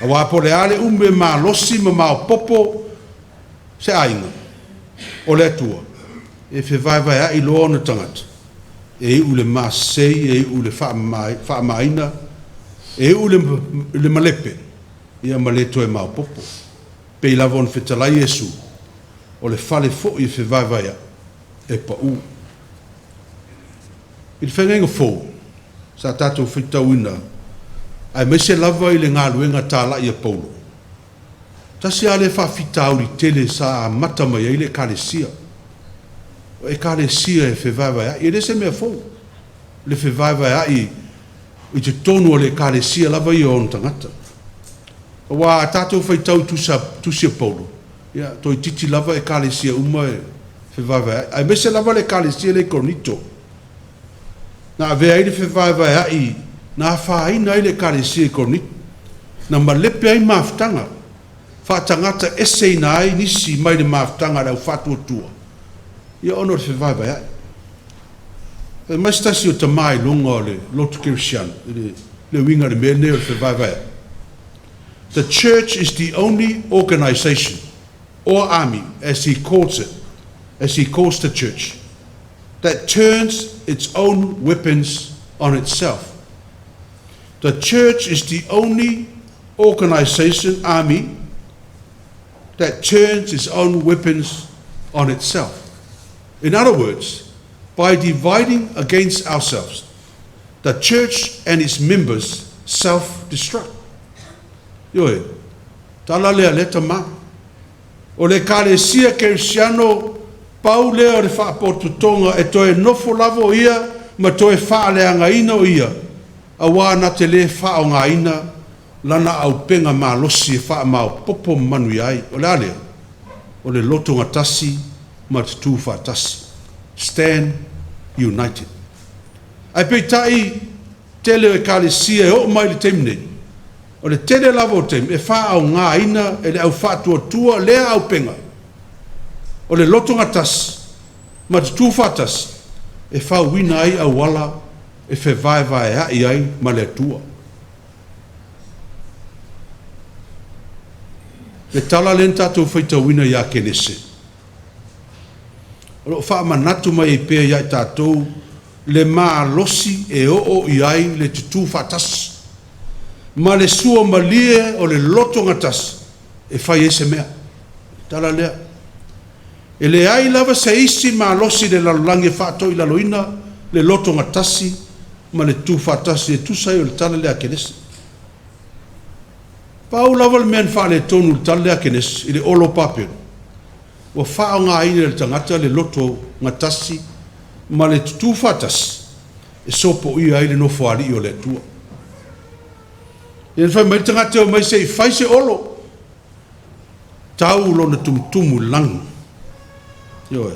A wapo le ale umbe ma losi ma mao popo se ainga o le tua. E fe vai a i loa na tangata. E u le masei, e u le whaamaina, e u le malepe. Ia maleto e mao popo. Pe lavon fetalai Yesu. O le fale fo i fe vai a e pa u. I le whengenga fo. Sa tatou whitauina. Ai me se lava i le ngā luenga Tala i a Paulo. Tasi a le whawhitau li tele sa a mata mai i le kālesia. E kālesia e whewaiwai ai. E le se mea fau. Le whewaiwai ai i te tonu o le kālesia lava i o tangata. Wa tātou whaitau tusi a Paulo. Ia, toi titi lava e kālesia uma e whewaiwai ai. Ai me se lava le kālesia le Korinto. Nā vea i le whewaiwai ai na whaina i le kālesia e Korinto. Na malepe ai maftanga. Whatangata ese na ai nisi mai le maftanga rau whatua tua. Ia ono le whewaiwai ai. E maistasi o tamai lunga o le Lotu Aso, le winga le mene o le whewaiwai ai. The church is the only organization or army, as he calls it, as he calls the church, that turns its own weapons on itself. The church is the only organization, army, that turns its own weapons on itself. In other words, by dividing against ourselves, the church and its members self-destruct. Yoe, tala lea leta ma. O le kālesia kerisiano, pau lea o le whaapotutonga e toe nofo lavo ia, ma toe whaaleanga ina o ia. A wā na te le whao ngā ina, lana au penga mā losi e wha mao popo manui ai. O le alea, o le loto ngā tasi, ma te tū wha tasi. Stand united. Ai peitai, tele e kālesia e o mai le teimnei. O le tele lava o teim, e wha au ngā ina, e le au wha tua lea au penga. O le loto ngā tasi, ma te tū wha tasi, e wha wina ai au wala, e fe vai ai ai ma le tua. Le tala len tātou whaitauina ia kenese. O lo wha manatu mai e pēr ia tātou le maa losi e o i ai le tutu whatas. Ma le sua malie o le loto ngatas e whai ese mea. Tala lea. E le ai lava se isi maa losi le lalulangi whaatoi laloina le loto ngatasi ma le tu whaatasi e tusai o le tala lea kenese. Pau lava le mea wha le tonu le tala lea kenese i le olo papero. Wa wha ngā ine le tangata le loto ngatasi ma le tutu whaatasi e sopo i ai le nofo ali o le tua. E whai mai tangata o mai se i whai se olo tau lo na tumutumu langu. Yo.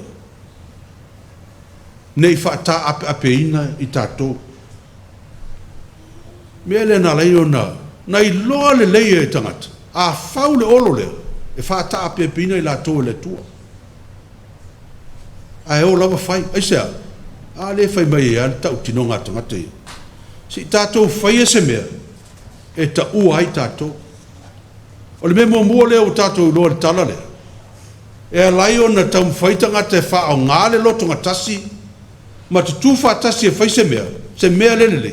Nei whaata ape ina i tātou. Mea le na leo na i loa le leia e tangata. A whau le olo leo. E whaata ape ina i la tō le tua. A e o lava whai. Aisea. A le whai mai e an tau tino ngā tangata i. Si tātou whai e se mea. E ta ua ai tātou. O le me mua leo tātou loa le tala leo. E a lai o na tau whaitanga te wha o ngā le loto ngatasi, ma te tū whaatasi e whai se mea lelele.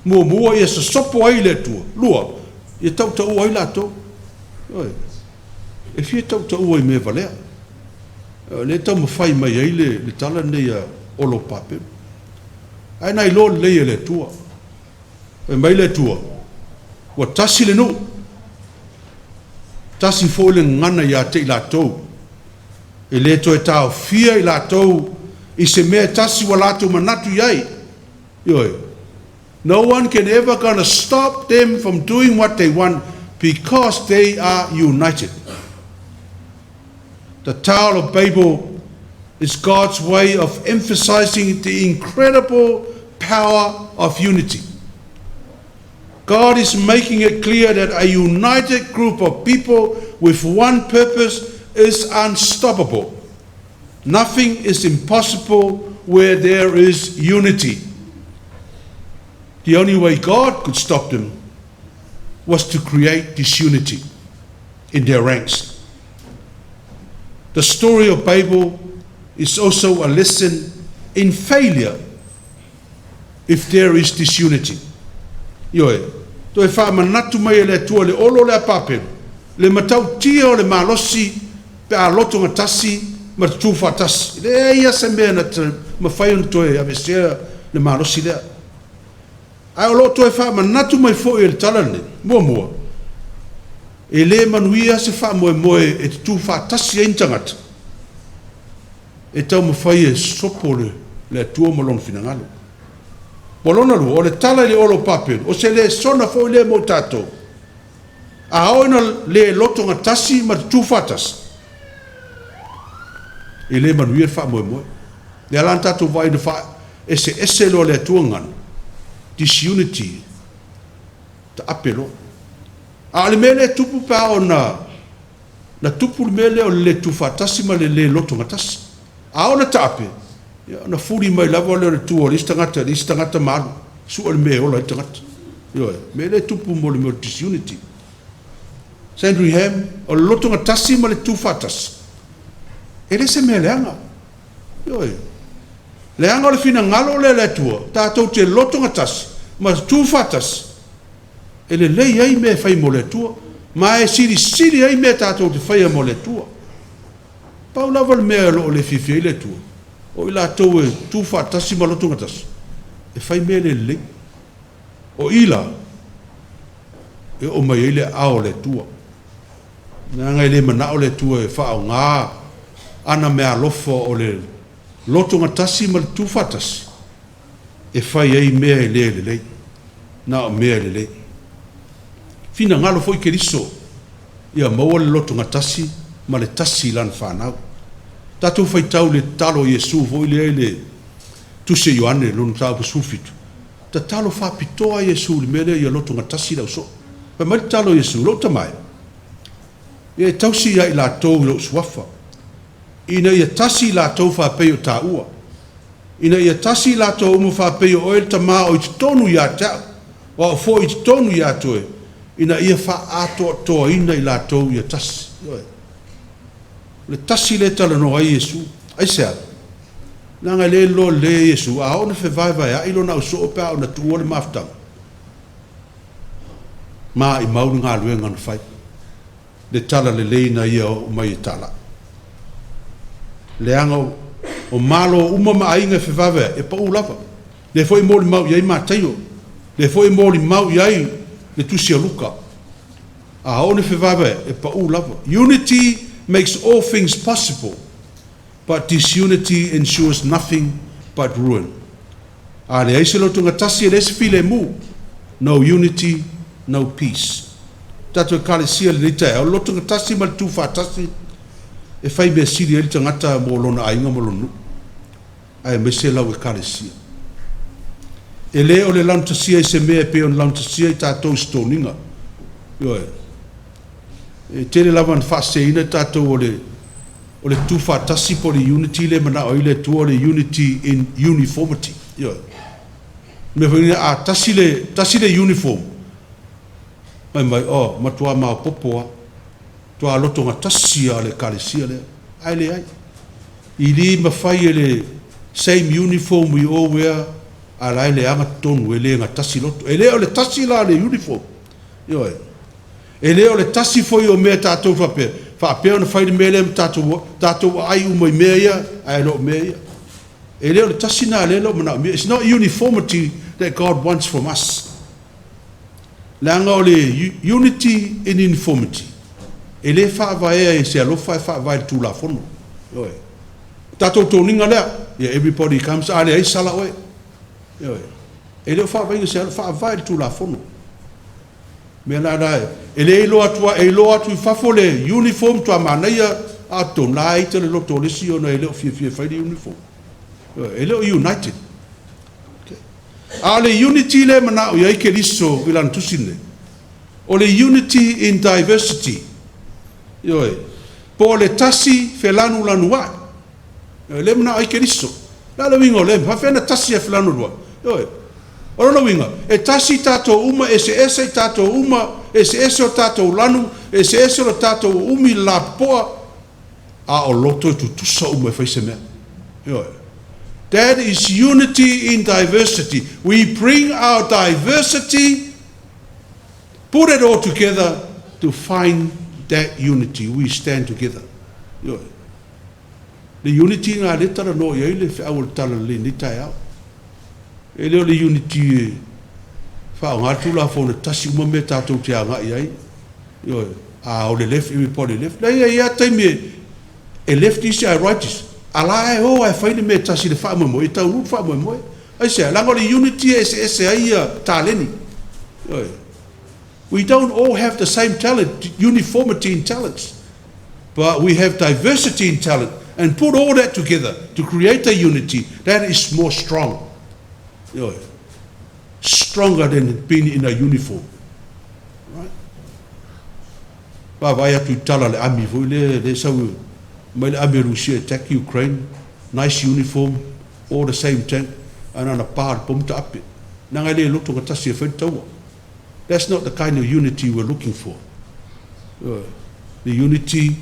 Mua i e sa sopo ai le tua, lua, i e tau ua ai la tō. E fie tau ua i mea valea. Le tau ma whai mai ai le tala nei a olo pape. Ai nai lo le le tua. E mai le tua. Wa tasi le nu. Tasi fo le ngana i a te i la tō. E le to e tau fia i la tau i se mea tasi wa la tau manatu iai. No one can ever gonna stop them from doing what they want because they are united. The Tower of Babel is God's way of emphasizing the incredible power of unity. God is making it clear that a united group of people with one purpose is unstoppable. Nothing is impossible where there is unity. The only way God could stop them was to create disunity in their ranks. The story of Babel is also a lesson in failure if there is disunity. Ioe, to e wha manatu mai le tua le olo le apapero, le matau tia o le malosi pe a loto ngatasi ma tu fatasi le ia se mea na ma fai un toe a vesea le malosi lea ai o loto e wha manatu mai fo i le talane mua e le manuia se wha moe e tu fatasi e intangata e tau ma fai e sopo le tua malon finangalo bolona lu o le tala le olo papel o se le sona fo le mo tato a oina le loto ngatasi ma tu fatasi e le manuia wha moe. Le alan tātou vai na wha ese lo le tuangan. Disunity. Ta apelo. A le mele tupu pa o na tupu le mele o le tu whatasi ma le loto ngatasi. A o na ta ape. Na furi mai lava o le tu o listangata maru. Su o le me o la itangata. Mele tupu mo le mele disunity. Sandringham o le loto ngatasi ma le tu whatasi. E le se mea leanga. Leanga o le fina ngalo le tua. Tātou te loto ngatasi. Ma tu fatasi. E le lei ai mea fai mo le tua. Ma e siri ai mea tātou te fai mo le tua. Pau lava le mea lo le fifi le tua. O i la tau e tu fatasi ma loto ngatasi. E fai mea le lei. O ila. E o mai le ao le tua. Nanga le manao le tua e wha o ngā. Ana mea lofo o le loto ngatasi ma le tufatasi e whai ei mea e lei na o mea le lei fina ngalo foi ke riso ia maua le loto ngatasi ma le tasi lan whanau tatu whai tau le talo Iesu foi le tuse Ioane lunu tau pasufitu ta talo whapitoa Iesu le mele ia loto ngatasi lau so pa mai talo Iesu lo tamai ia tausi ia i la tau lo suafa ina ia tasi la tau wha peo tā ua. Ina ia tasi la tau umu wha peo o el tama o i tonu ia tau. Wa o fo i tonu ia toe. ina ia whaatoa-toaina I lātou ia tasi. Le tasi le tala no ai Iesu. Ai sea, nanga le lo le Iesu, a ona whewaiwai a ilo na uso pea o na tuua le maftanga. Ma I mauru ngā luenga na whai. Le tala le leina ia o mai e tala. Le anga o malo uma maainga whewaiwai e pa ulava. Le foi mōri mau iai mātaio. Le foi mōri mau iai le tusia luka. A ona whewaiwai e pa ulava. Unity makes all things possible, but disunity ensures nothing but ruin. A le aise lo tunga tasi e lesi file mu. No unity, no peace. Tato e kalesia le nita e lo tunga tasi mal tu fa tasi e fai me siri e tangata mo lona ainga mo lonu. Ai me se lau e kalesia. E le o le launtasia I se mea pe on launtasia I tātou stoninga. Yo e tele lawan whaseina tātou o le tuwha tasi po le unity le mana o le tua le unity in uniformity. Yo me whainga a tasi le uniform. Mai matua mao popoa. Tua lotonga tasi a le kalesia le. Ai le ai. I li mawhai le same uniform we all wear. A lai le anga tonu e le nga tasi loto. E le o le tasi la le uniform. Yo e le o le tasi foi o mea tātou whapea. Whapea na whaide mea lem tātou ai umoi mea ia. Ai lo mea ia. E le o le tasi na le lo mana. It's not uniformity that God wants from us. Le anga o le unity in uniformity. E le whaavaea e se alofa e whaavae tū la fono. Yo e. Tātou tōninga lea. Yeah, everybody comes. Ale ai sala oe. E leo whaavainga se whaavae tu la fono. Mea nā rai. E le ilo atua, e ilo atu I whafo le uniform tua manaia a tō nā eita le loto lesi o na e leo fia whaile uniform. E leo united. A le unity le mana o iai ke liso ilan tusine. O le unity in diversity. Po le tasi whelanu lanu wa. Le mana o iai ke liso. La le wingo le, hawhena tasi e whelanu lua. Ora winga, e tasi tātou uma, e se ese tātou uma, e se ese o tātou lanu, e se ese o tātou umi la poa, a o loto tu tusa uma e whaise mea. That is unity in diversity. We bring our diversity, put it all together to find that unity. We stand together. The unity ngā letara no iai le whiawal tala le nitai au. E leo le unity e whao ngātu la whona tasi uma me tātou te anga iai. A o le left, imi po le left. Nei ia taime e lefties e righties. Ala e ho ai whaine me tasi le wha moe, e tau rūt wha moe. Ai sea, lango le unity e se ai tāleni. We don't all have the same talent, uniformity in talents. But we have diversity in talent. And put all that together to create a unity that is more strong. Stronger than being in a uniform. Right? Vai atu tala le ami foi le sau mai le ami Russia attack Ukraine. Nice uniform, all the same tank, and on a par pomta ape. Nanga le loto ka tasi e whaitaua. That's not the kind of unity we're looking for. The unity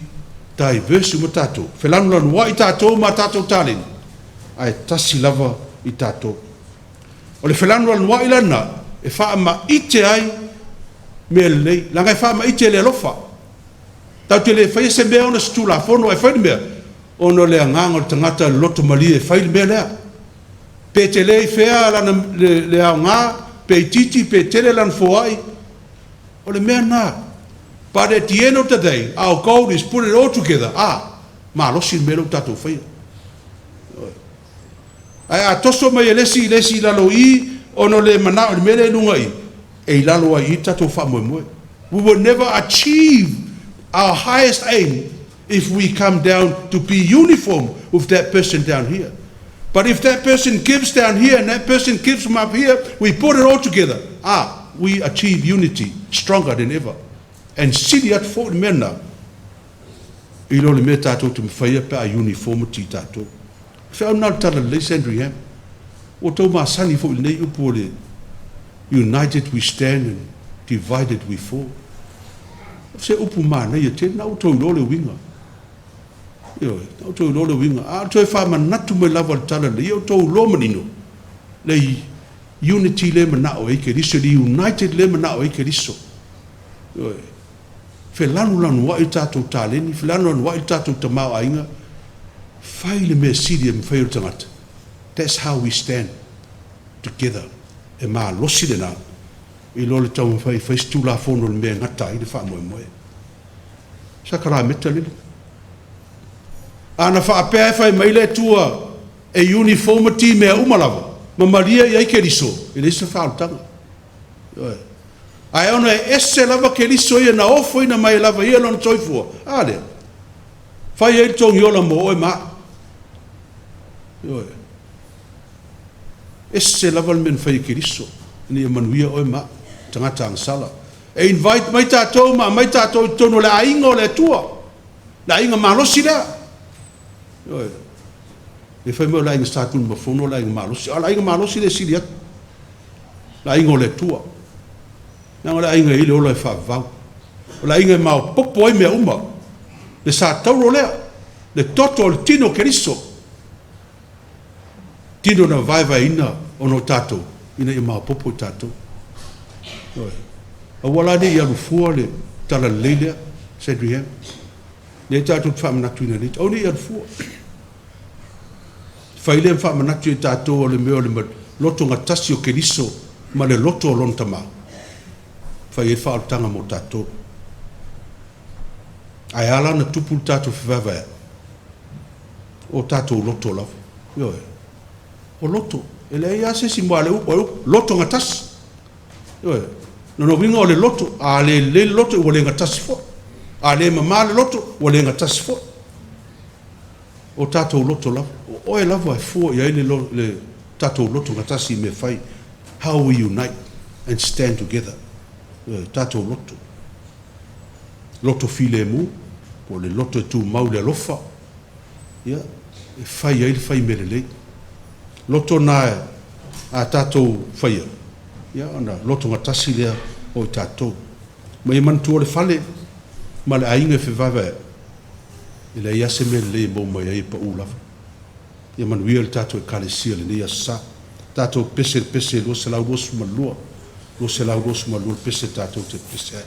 diverse ma tātou. Whelanu lanu wa I tātou ma tātou tāleni. Ai tasi lava I tātou. O le whelanu lanu wa I lana, e wha ma ite ai mea lei. Langa e wha ma ite le alofa. Tau te le whaia se mea ona stu la fono e whaile mea. Ono le anganga o tangata loto mali e whaile mea lea. Pe te le whea lana le au ngā, pe titi, pe tele lana foai. O le mea nā. But at the end of the day, our goal is put it all together. Ma losi melo tatou whaia. Ai a toso mai lesi lalo I, ono le mana o le mele nunga I. E lalo ai I tatou wha moe moe. We will never achieve our highest aim if we come down to be uniform with that person down here. But if that person gives down here and that person gives from up here, we put it all together. We achieve unity stronger than ever. And sili at fo le mena. I lo le me tātou te mwhaia pe a uniformity tātou. Whiau nau tala le Sandringham. O tau maa sani fo i nei upo le United we stand and Divided we fall. Se upu mana ia te nau tau lole winga. Io, nau tau lole winga. A toi wha manatu me lava tala le io tau lo manino. Le unity le manao e ke riso, le united le manao e ke riso. Io, fe lanu lanu wa i tātou tāleni, fe lanu lanu wa i tātou tamau ainga. Whai le mea siri e mwhai o tangata. That's how we stand together. E maa losi le nao. I lole tau mwhai stu la fono le mea ngata i le wha moe moe. Sakara meta lili. Ana wha apea e whai maile tua e uniformity mea umalawa. Ma maria i aike riso. I le isa wha tanga. Ai ona e ese lava ke riso ia na ofo ina mai lava ia lona toifua. Ale. Whai e tongi ola mo oe maa. Ese lava le men whai ke riso. Ni e manuia oe maa. Tangata ang sala. E invite mai tātou ma mai tātou tono le ainga o le tua. Le ainga malosi lea. E whai mo le ainga stātun ma whono le ainga malosi. Le ainga malosi le siri atu. Le ainga o le tua. Nanga le ainga ile ola e whavau. Le ainga e mau popo ai mea uma. Le sa tauro lea. Le toto le tino keriso. Tino na vai ina ono tātou. Ina i mau popo tātou. A wala ne ia rufua le tala leilea, Sandringham. Ne tātou te whamanatu ina le. Au ne ia rufua. Whaile am whamanatu e tātou o le meo le loto ngatasi o keriso, ma le loto o lontama. Whai e whaotanga mo tātou. Ai ala na tupu tātou whiwawea. O tātou loto lawa. O loto. E le ia se si mua le upo, loto ngatasi. No winga o le loto, a le loto o le ngatasi fo. A le mama le loto o le ngatasi fo. O tātou loto lava. O e lava e fo ia le tātou loto ngatasi me fai. How we unite and stand together. Tātou loto. Loto file mu, o le loto e tu mau le lofa. Ia, e fai ai le fai mele lei. Loto na a tātou fai ia. Ia, ona loto ngatasi lea o i tātou. Ma i mantua le fale, ma le ainga e whiwawe. I le ia se me le mo mai ai pa ulawa. Ia manuia le tātou e kalesia le nia sa. Tātou pese lo se lau rosu malua. Lo se lau rosu malua pese tātou te pese ai.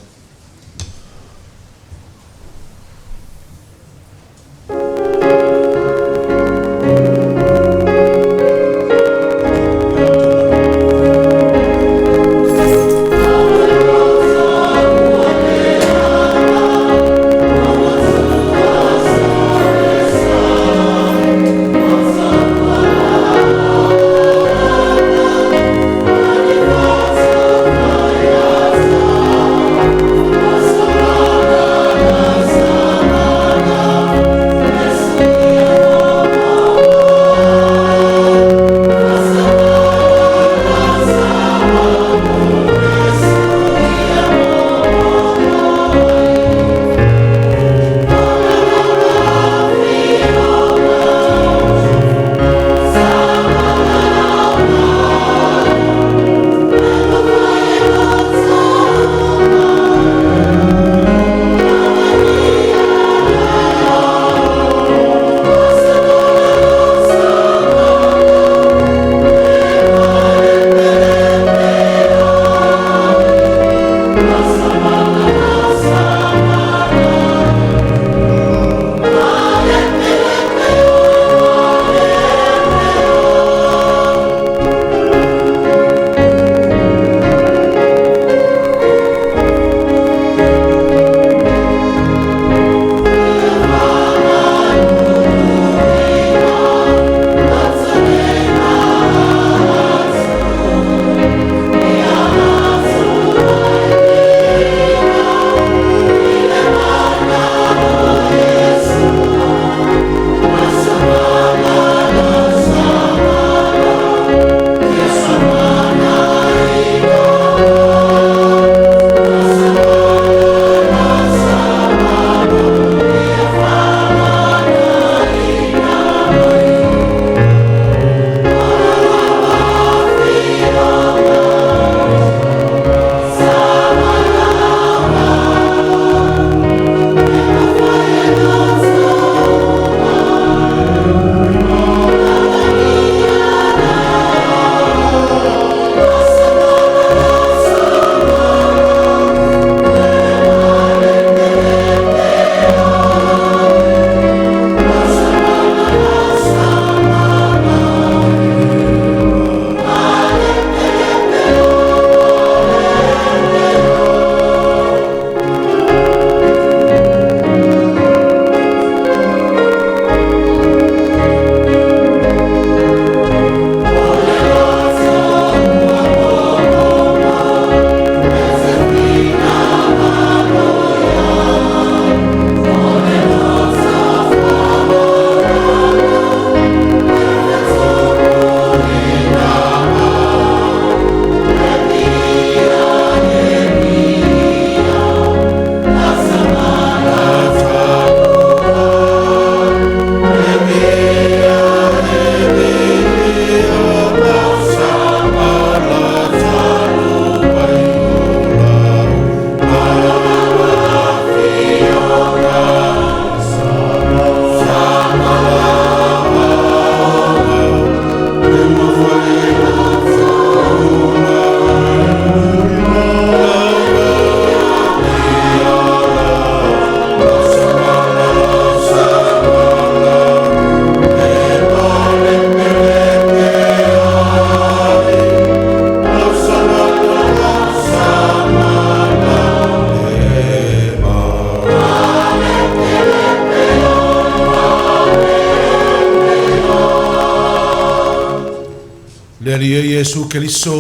Le lia Iesu Keriso,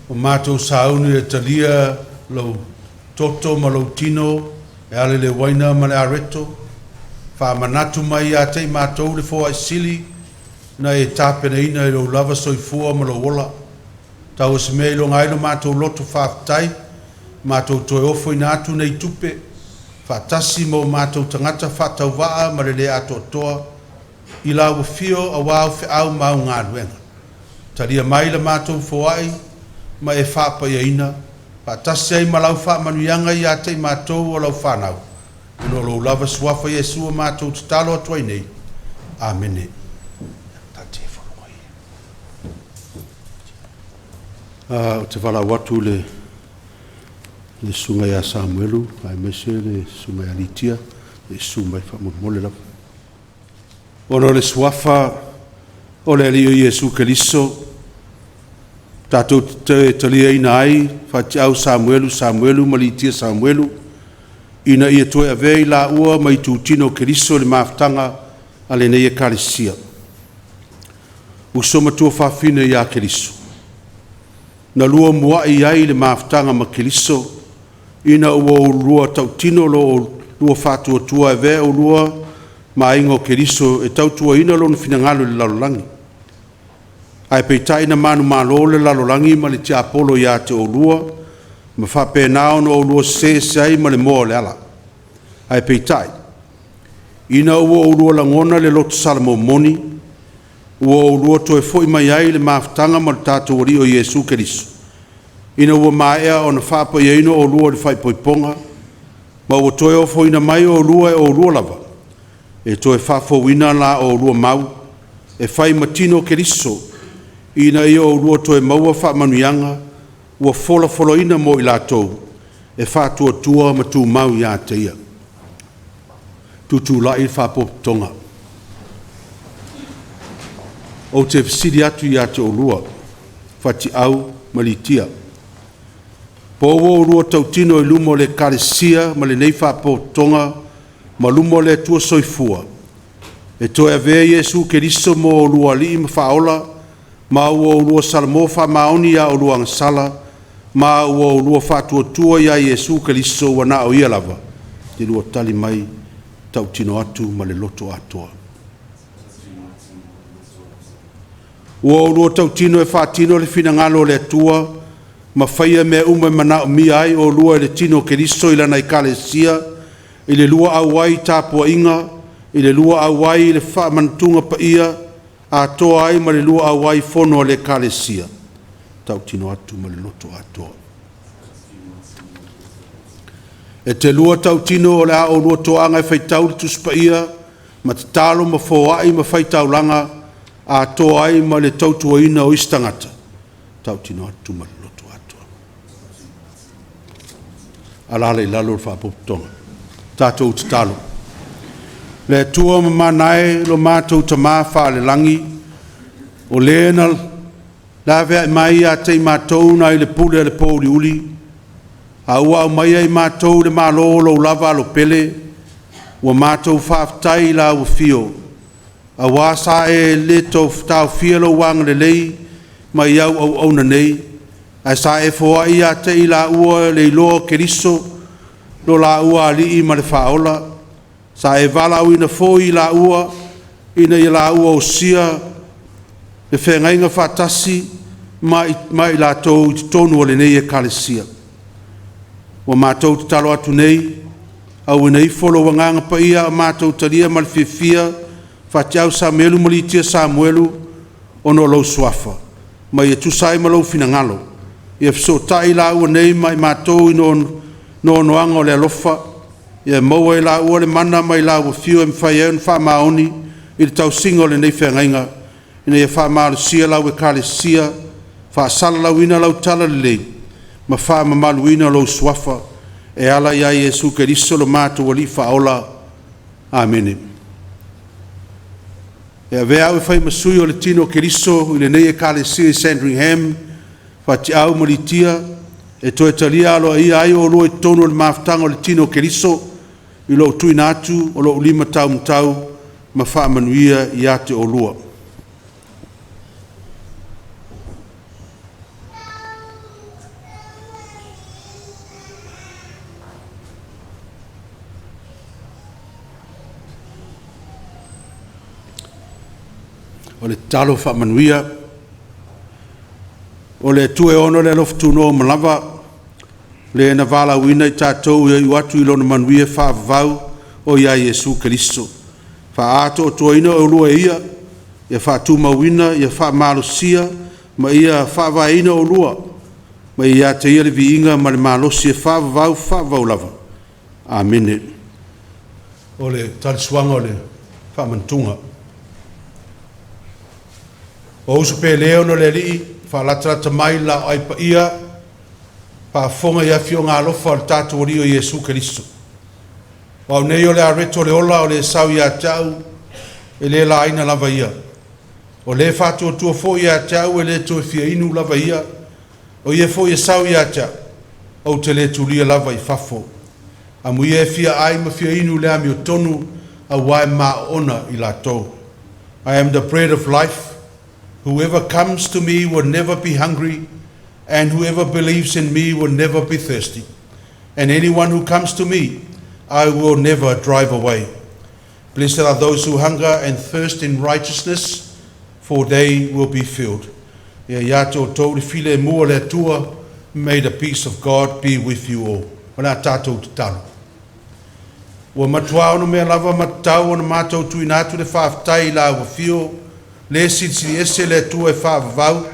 o mātou saunu e talia lau toto ma lau tino, e ale le waina ma le areto, wha manatu mai a te mātou le fo ai sili, na e tāpena ina e lau lava soifua ma lau ola, tau se mei lo ngai lo mātou loto whaafitai, mātou toi ofo ina atu nei tupe, whaatasi mo mātou tangata whaatau waa ma le ato toa, I la wafio a wau fe au mau ngā ruenga. Taria mai la mātou fōai, ma e whāpa ia ina, whaatasi ai ma lau wha manuianga I a te mātou o lau whanau. Ino lo lava suafa Yesua mātou te talo atuai nei. Amene. O te whala watu le sunga ia Samuelu, ai mese le sunga ia Litia, le sunga ia whamamole lau. Ono le suafa o le alio Iesu Keriso, tātou te talia ina ai, whati au Samuelu, malitia Samuelu, ina ia toe avei la ua mai tūtino Keriso le maftanga a le nei e Kalesia. Usoma tua whawhina ia Keriso. Na lua mua I ai le maftanga ma Keriso, ina ua o lua tautino lo lua whatua tua ave o lua, ma ingo Keriso e tautua ina lo na finangalo le lalolangi. Ai Taitaiina manu malo le lalolangi ma le tia apolo ia te o lua, ma whape nao no o lua se ai ma le moa le ala. Ai Taitaiina. Ina ua o lua langona le loto salamo moni, ua o lua toe foi mai ai le maftanga ma le tātou ori o Iesu Keriso. Ina ua maea o na whapa ino o lua le whaipoiponga, ma ua toe o foi na mai o lua e o lua lava. E toe whafowina la o lua mau, e whai matino Keriso, ina ia o lua toe maua whamanuianga, ua fola ina mo I lātou, e whātua tua ma tū mau ia te ia. Tutu lai whapotonga. O te whisiri atu ia te o lua, whati au malitia. Pōwa o lua tautino I lumo le Kalesia, ma le nei whapotonga, ma lumo le tua soifua. E toe ave Iesu Keriso mo o lua li ma whaola, ma ua o lua salamo wha maoni ia o lua ngasala, ma ua o lua whatua tua ia Iesu Keriso wana o ia lava. Te lua tali mai tautino atu ma le loto atoa. Ua o lua tautino e whaatino le finangalo le atua, ma whaia me ume mana o mi ai o lua le tino Keriso I lana I Kalesia, I le lua awai tāpua inga, I le lua awai le whaamantunga pa ia, a toa ai ma le lua awai fono le Kalesia. Tautino atu ma le loto atoa. E te lua tautino o le a o lua toanga e whaitau le tuspa ia, ma te talo ma fōai ma whaitau langa, a toa ai ma le tautua ina o istangata. Tautino atu ma le loto atoa. Alale lalo le whaapoputonga. Tātou te talo. Le tua mamanae lo mātou ta māwha le langi, o lena lawe mai a te mātou na I le pule le pōli uli, a ua au mai ai mātou le mālo lo lava lo pele, ua mātou whaafitai la ua fio, a wāsa e le tau tau fia lo wang le lei, mai au au au na nei, a sa e fōa I a te I la ua le iloa Keriso, lo la ua ali I ma le whaola, sa e vala au ina fōi la ua, ina I la ua o sia, le whengainga whatasi, mai la tau I tonu o le nei e Kalesia. Wa mātou te talo atu nei, au ina I folo wanganga pa ia a mātou talia ma le whiawhia, whatiau Samuelu malitia Samuelu, ono lau suafa, mai e tusai ma lau finangalo, I e fsotai la ua nei mai mātou ino no noanga o le alofa, ia maua I la ua le mana mai la ua fiu e mwhai eun wha maoni, I le tau singo le nei whengainga, ina ia wha maalu sia lau e Kalesia, wha sala lau ina lau tala le lei, ma wha mamalu ina lau suafa, e ala ia Iesu Keriso lo mātou wali whaola. Amene. E a vea au e whai masui o le tino Keriso, I le nei e Kalesia Sandringham, wha ti au malitia, e toe talia alo ia ai o lua I tono le maftanga o le tino Keriso, I lo tui natu o lo lima tau mtau, ma wha manuia I ate o lua. o le talo whaamanuia, o le tue ono le alofa tuno malava, le na vala wina I tātou ia iwatu ilona manuia whaavavau o ia Iesu Keriso. Wha ato o tuaina o lua ia, ia whaatu mawina, ia whaamalusia, ma ia whaavaina o lua, ma ia te ia le viinga ma le malosi e whaavavau lava. Amen. O le talisuanga o le whaamantunga. O usu pe leo no le rii, whaalatrata mai la aipa ia, whaafonga ia fio ngā lofa o le tātou o rio Iesu Keriso. O nei o le areto le ola o le sau ia tau, e le la aina lava ia. O le whātua tua fo ia tau, e le tue fia inu lava ia, o ia fo ia sau ia tau, o te le tulia lava I fafo. Amu ia e fia ai ma fia inu le ami o tonu, a wai maa ona I la tau. I am the bread of life. Whoever comes to me will never be hungry, and whoever believes in me will never be thirsty. And anyone who comes to me, I will never drive away. Blessed are those who hunger and thirst in righteousness, for they will be filled. Ia iato tau le file mua le tua, may the peace of God be with you all. Wana tātou te talo. Ua matua ono mea lava matau ona mātou tuinatu le whaaftai la ua fio, le CCCS le tua e whaavavau,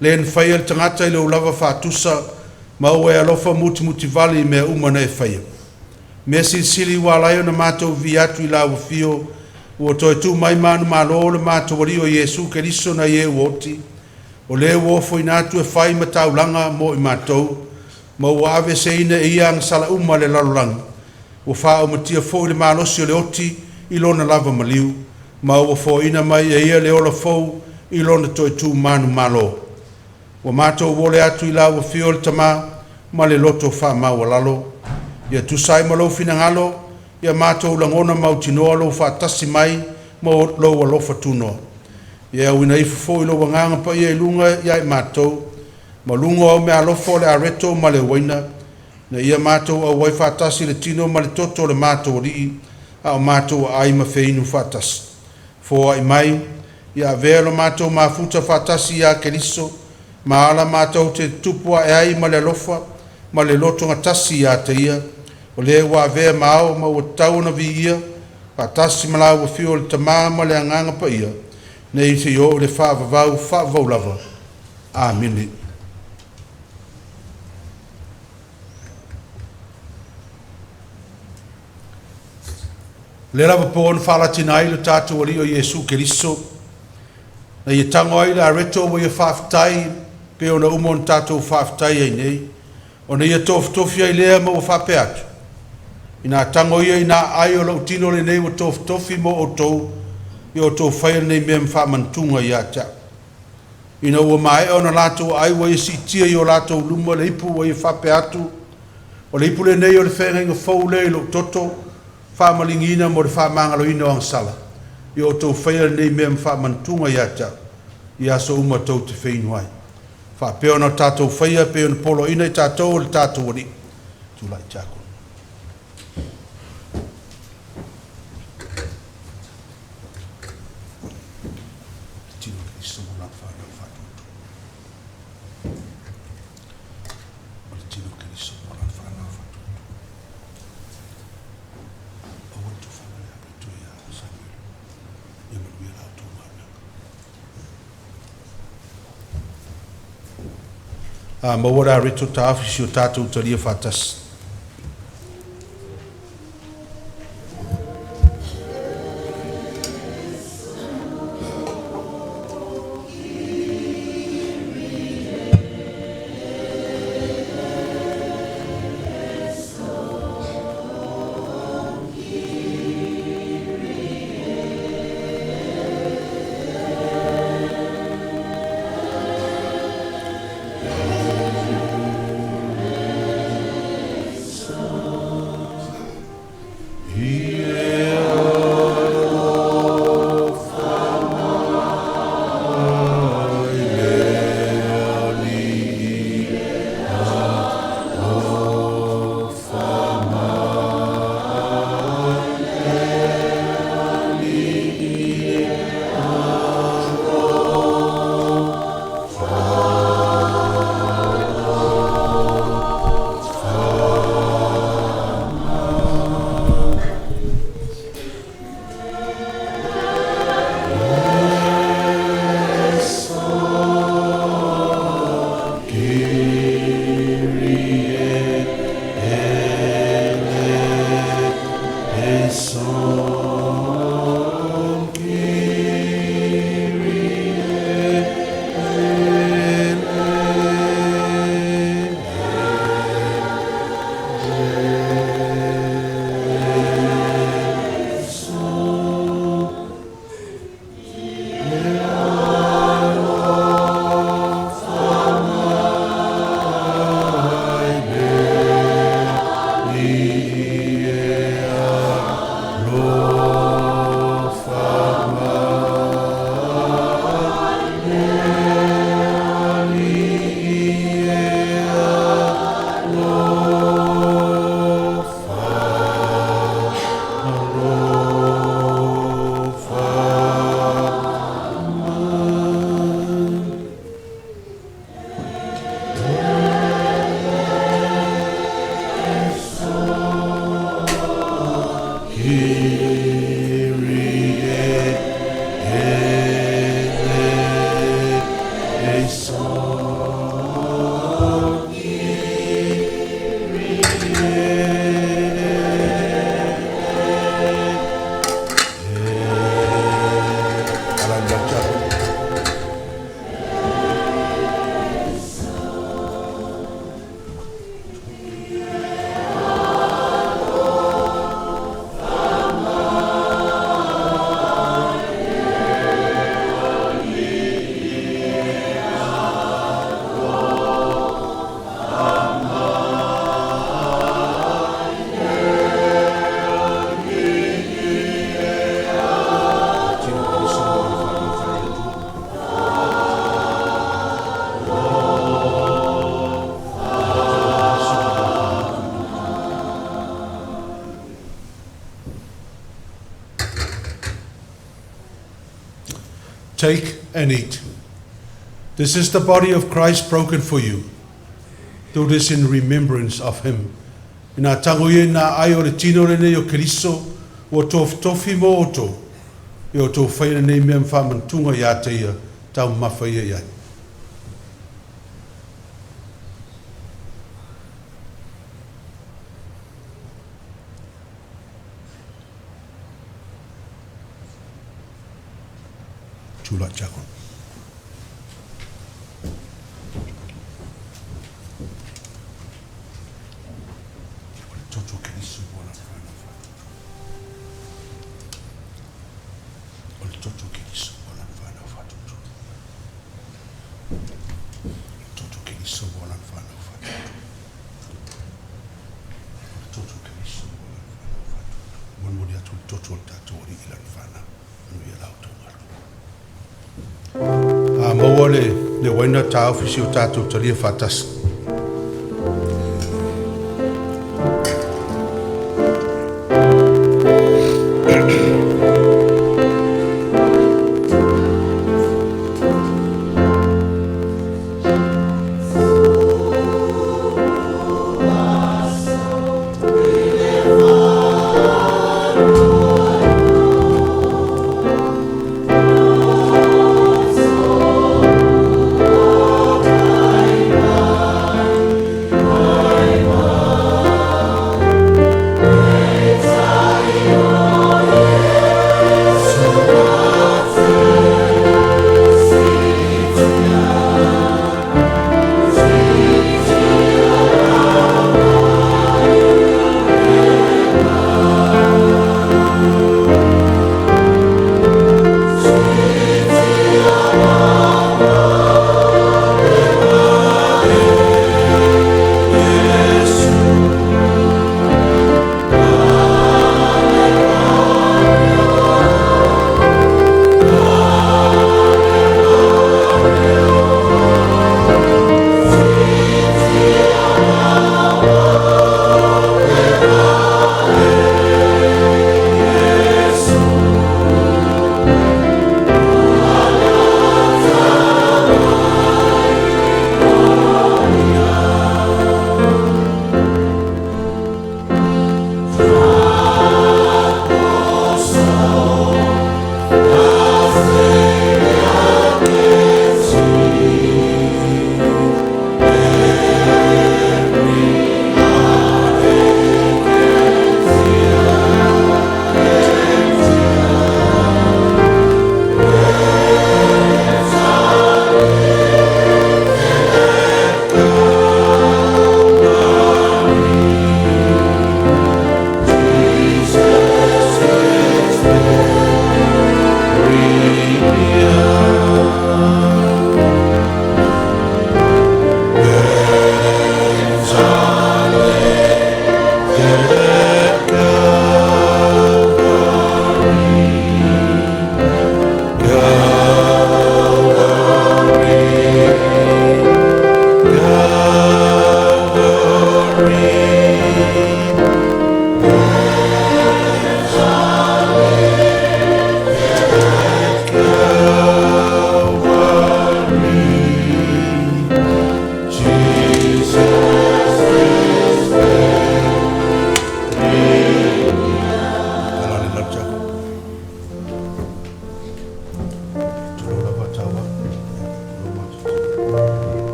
le nwhaia le tangata I le ulava whaatusa, ma ua e alofa muti vali mea umana e whaia. Mea silisili ua laio na mātou vi atu I la ua fio, ua toi tu mai manu malo le mātou wario Iesu Keriso na ie uoti, o le uofo inatu e whai matau langa mo I mātou, ma ua ave se ina e ia ang sala uma le lalulangi, ua wha o matia fo I le malosi o le oti I lona lava maliu, ma ua fo ina mai e ia le ola fou I lona toi tu manu malo. Ua mātou wole atu I la ua fio le tama, ma le loto wha maua lalo, ia tusai ma lo fina ngalo, ia mātou langona mautinoa lo wha tasi mai, ma lo alofa tunoa. Ia wina ifu fo I lo wanganga pa ia ilunga ia I mātou, ma lunga au me alofa le areto ma le waina, na ia mātou au wai wha tasi le tino ma le toto le mātou rii, a o mātou ai ma feinu wha tasi. Fo ai mai, ia velo mātou mafuta wha tasi ia Keriso, ma ala mātou te tupua e ai ma le alofa, ma le loto ngatasi ia te ia, o le wa vea mao ma ua tau na vi ia, pa tasi mala ua fio le tama ma le anganga pa ia, ne I te o le whaavavau lava. Amen. Le lava po on whaalatinai le tātou ali o Iesu Keriso, na ia tango ai le areto wa ia whaaftai, pe ona umon tātou whaaftai ai nei, o na ia tofi ai lea ma ua whape atu. Ina tango ia ina ai o lau tino le nei wa tofi mo o tou, I o tou whaia nei mea mwhaamantunga ia ta. Ina ua mai o na lātou ai wa ia si tia I o lātou luma le ipu wa ia whape atu, o le ipu le nei o le whenga fau le ilo toto, whaamalingina mo le whaamangalo ina o angsala. I o tou whaia nei mea mwhaamantunga ia ta, I aso uma tou te whainuai. Whapeo na tātou whaia, peo na polo ina I tātou o le tātou wari. Tūlai tāko. Ma wara rito ta afisi o tātou taria whātasi. Take and eat. This is the body of Christ broken for you. Do this in remembrance of him. Ina tango ye na ai o le tino le nei o Keriso, o tofi mo oto, e o tō whaina nei mea mwhamantunga ia te ia, tau mawhaia iai. Tula Chakon. Toto Keriso wala whana whana. Ole Toto Keriso wala whana whana. Toto Keriso wala whana whana. Toto Keriso wala whana whana. Moni atu Toto tato ori ilan whana. Nui alau tongaru. Maua le waina tā ofisi o tātou taria whātasi.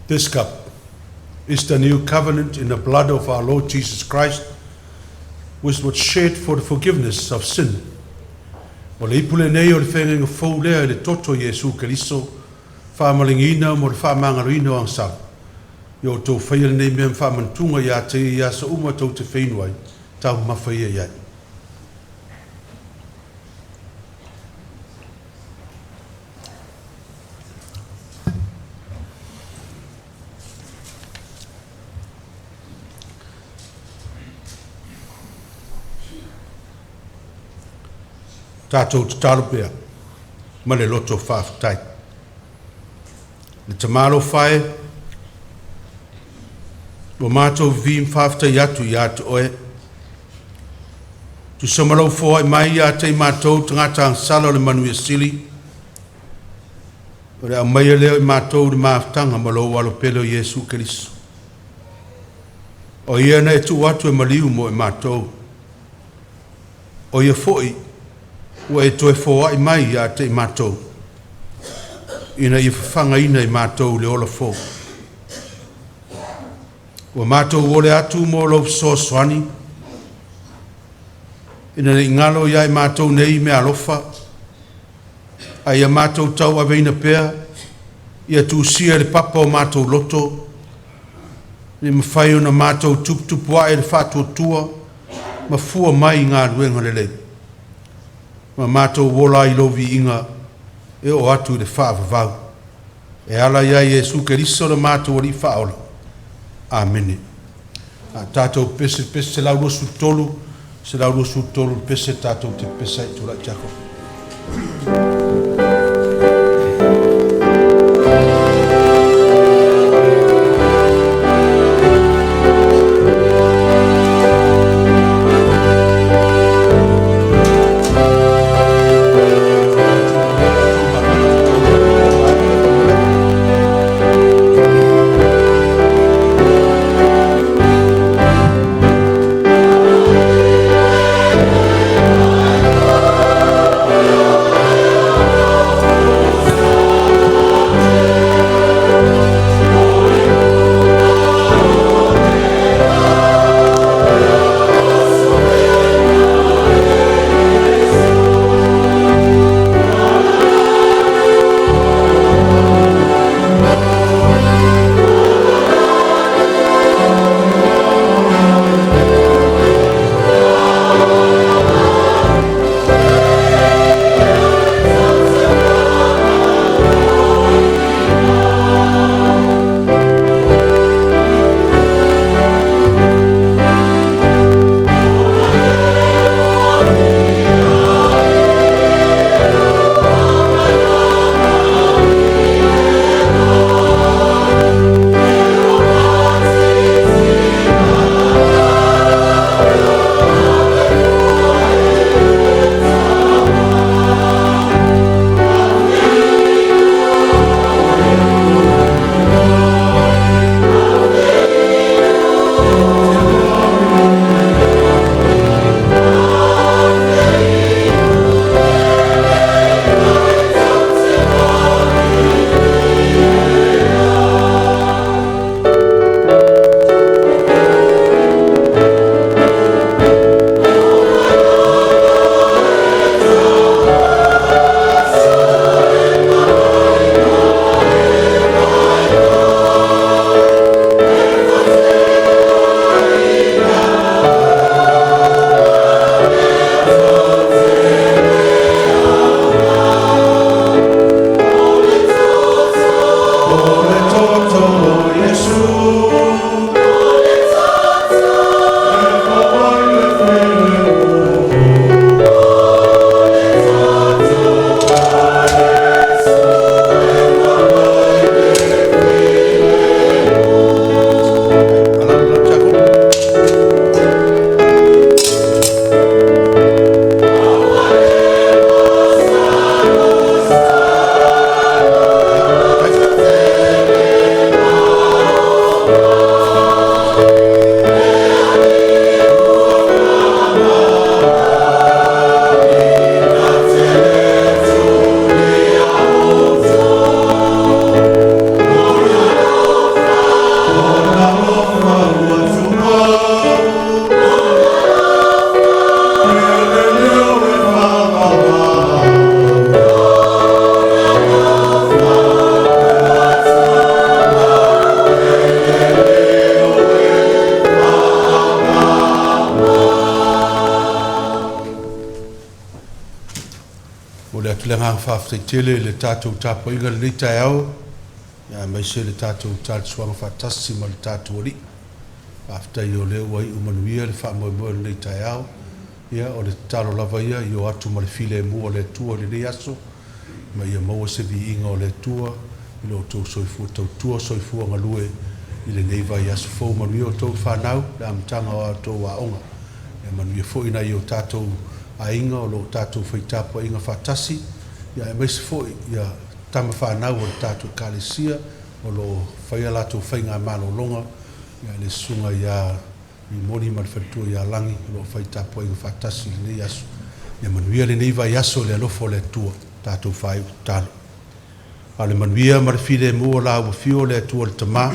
This cup is the new covenant in the blood of our Lord Jesus Christ, which was shed for the forgiveness of sin. O le ipule nei o le whenga fau lea le toto Jesu Keriso, whaamalingina mo le whaamangarina o ang sal. Yo tō whaia nei mea whaamantunga ia te ia sa uma tau te whenua tau mawhaia iai. Tātou te tarupea, ma le loto whaafutai. Le tamaro whae, o mātou vim whaafutai atu i atu oe. Tu samarau fōai mai i atei mātou tangata ang sala le manuia sili. O le au mai leo i mātou le maafutanga ma lo walo pelo Yesu Keriso. O ia na e tu atu e maliu mo e mātou. O ia fōi, ua e toe fōai mai a te mātou. Ina i whawhanga ina i mātou le ola fō. Ua mātou ole atu mō lau soaswani. Ina le ingalo ia i mātou nei me alofa. A ia mātou tau aveina pēr. Ia tūsia le papa o mātou loto. Ni mawhai o na mātou tuptupua e le whātua tua. Ma fua mai ngā ruenga le lei. Ma mātou wola i lovi inga e o atu le whaavavau. E ala ia Yesu Keriso le mātou ali whaola. Amene. Tātou pese se lauro su tolu, se lauro su tolu pese tātou te pese i tula jako. Thank you. whawhawhitele le tātou tāpoinga le tai au, ia mai se le tātou tātuanga whatasi ma le tātou ori. Whawhitai o leo wai umanuia le whamoemoe le tai au, ia o le talo lava ia, i o atu ma le file mua le tua le nei aso, ma ia maua se vi inga o le tua, i lo tau soifua, tau tua soifua ngalue, i le nei vai aso fau manuia o tau whanau, le amtanga o tau waonga. Ia manuia fo ina i o tātou a inga o lo tātou whaitapa inga whatasi, ia e meisi foi, ia tama whanau o tātou kālesia, o lo whaia lātou whainga mālo longa, ia le sunga ia i moni ma le whatua ia langi, lo whaitapa inga whatasi le nei aso. Ia manuia le nei vai aso le alofo le tua, tātou whai o tālo. A le manuia ma le while mua la ua fio le tua le tama,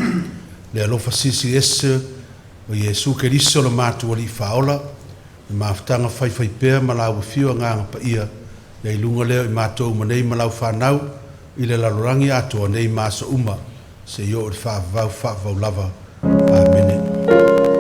le alofa CCCS, o Iesu Keriso le mātua li whaola, le maafutanga whai pēr ma la ua fio nganga pa ia, le ilunga leo i mātou ma nei ma lau whanau, i le lalorangi atua nei māsa uma, se i o le whaavau lava. Amen.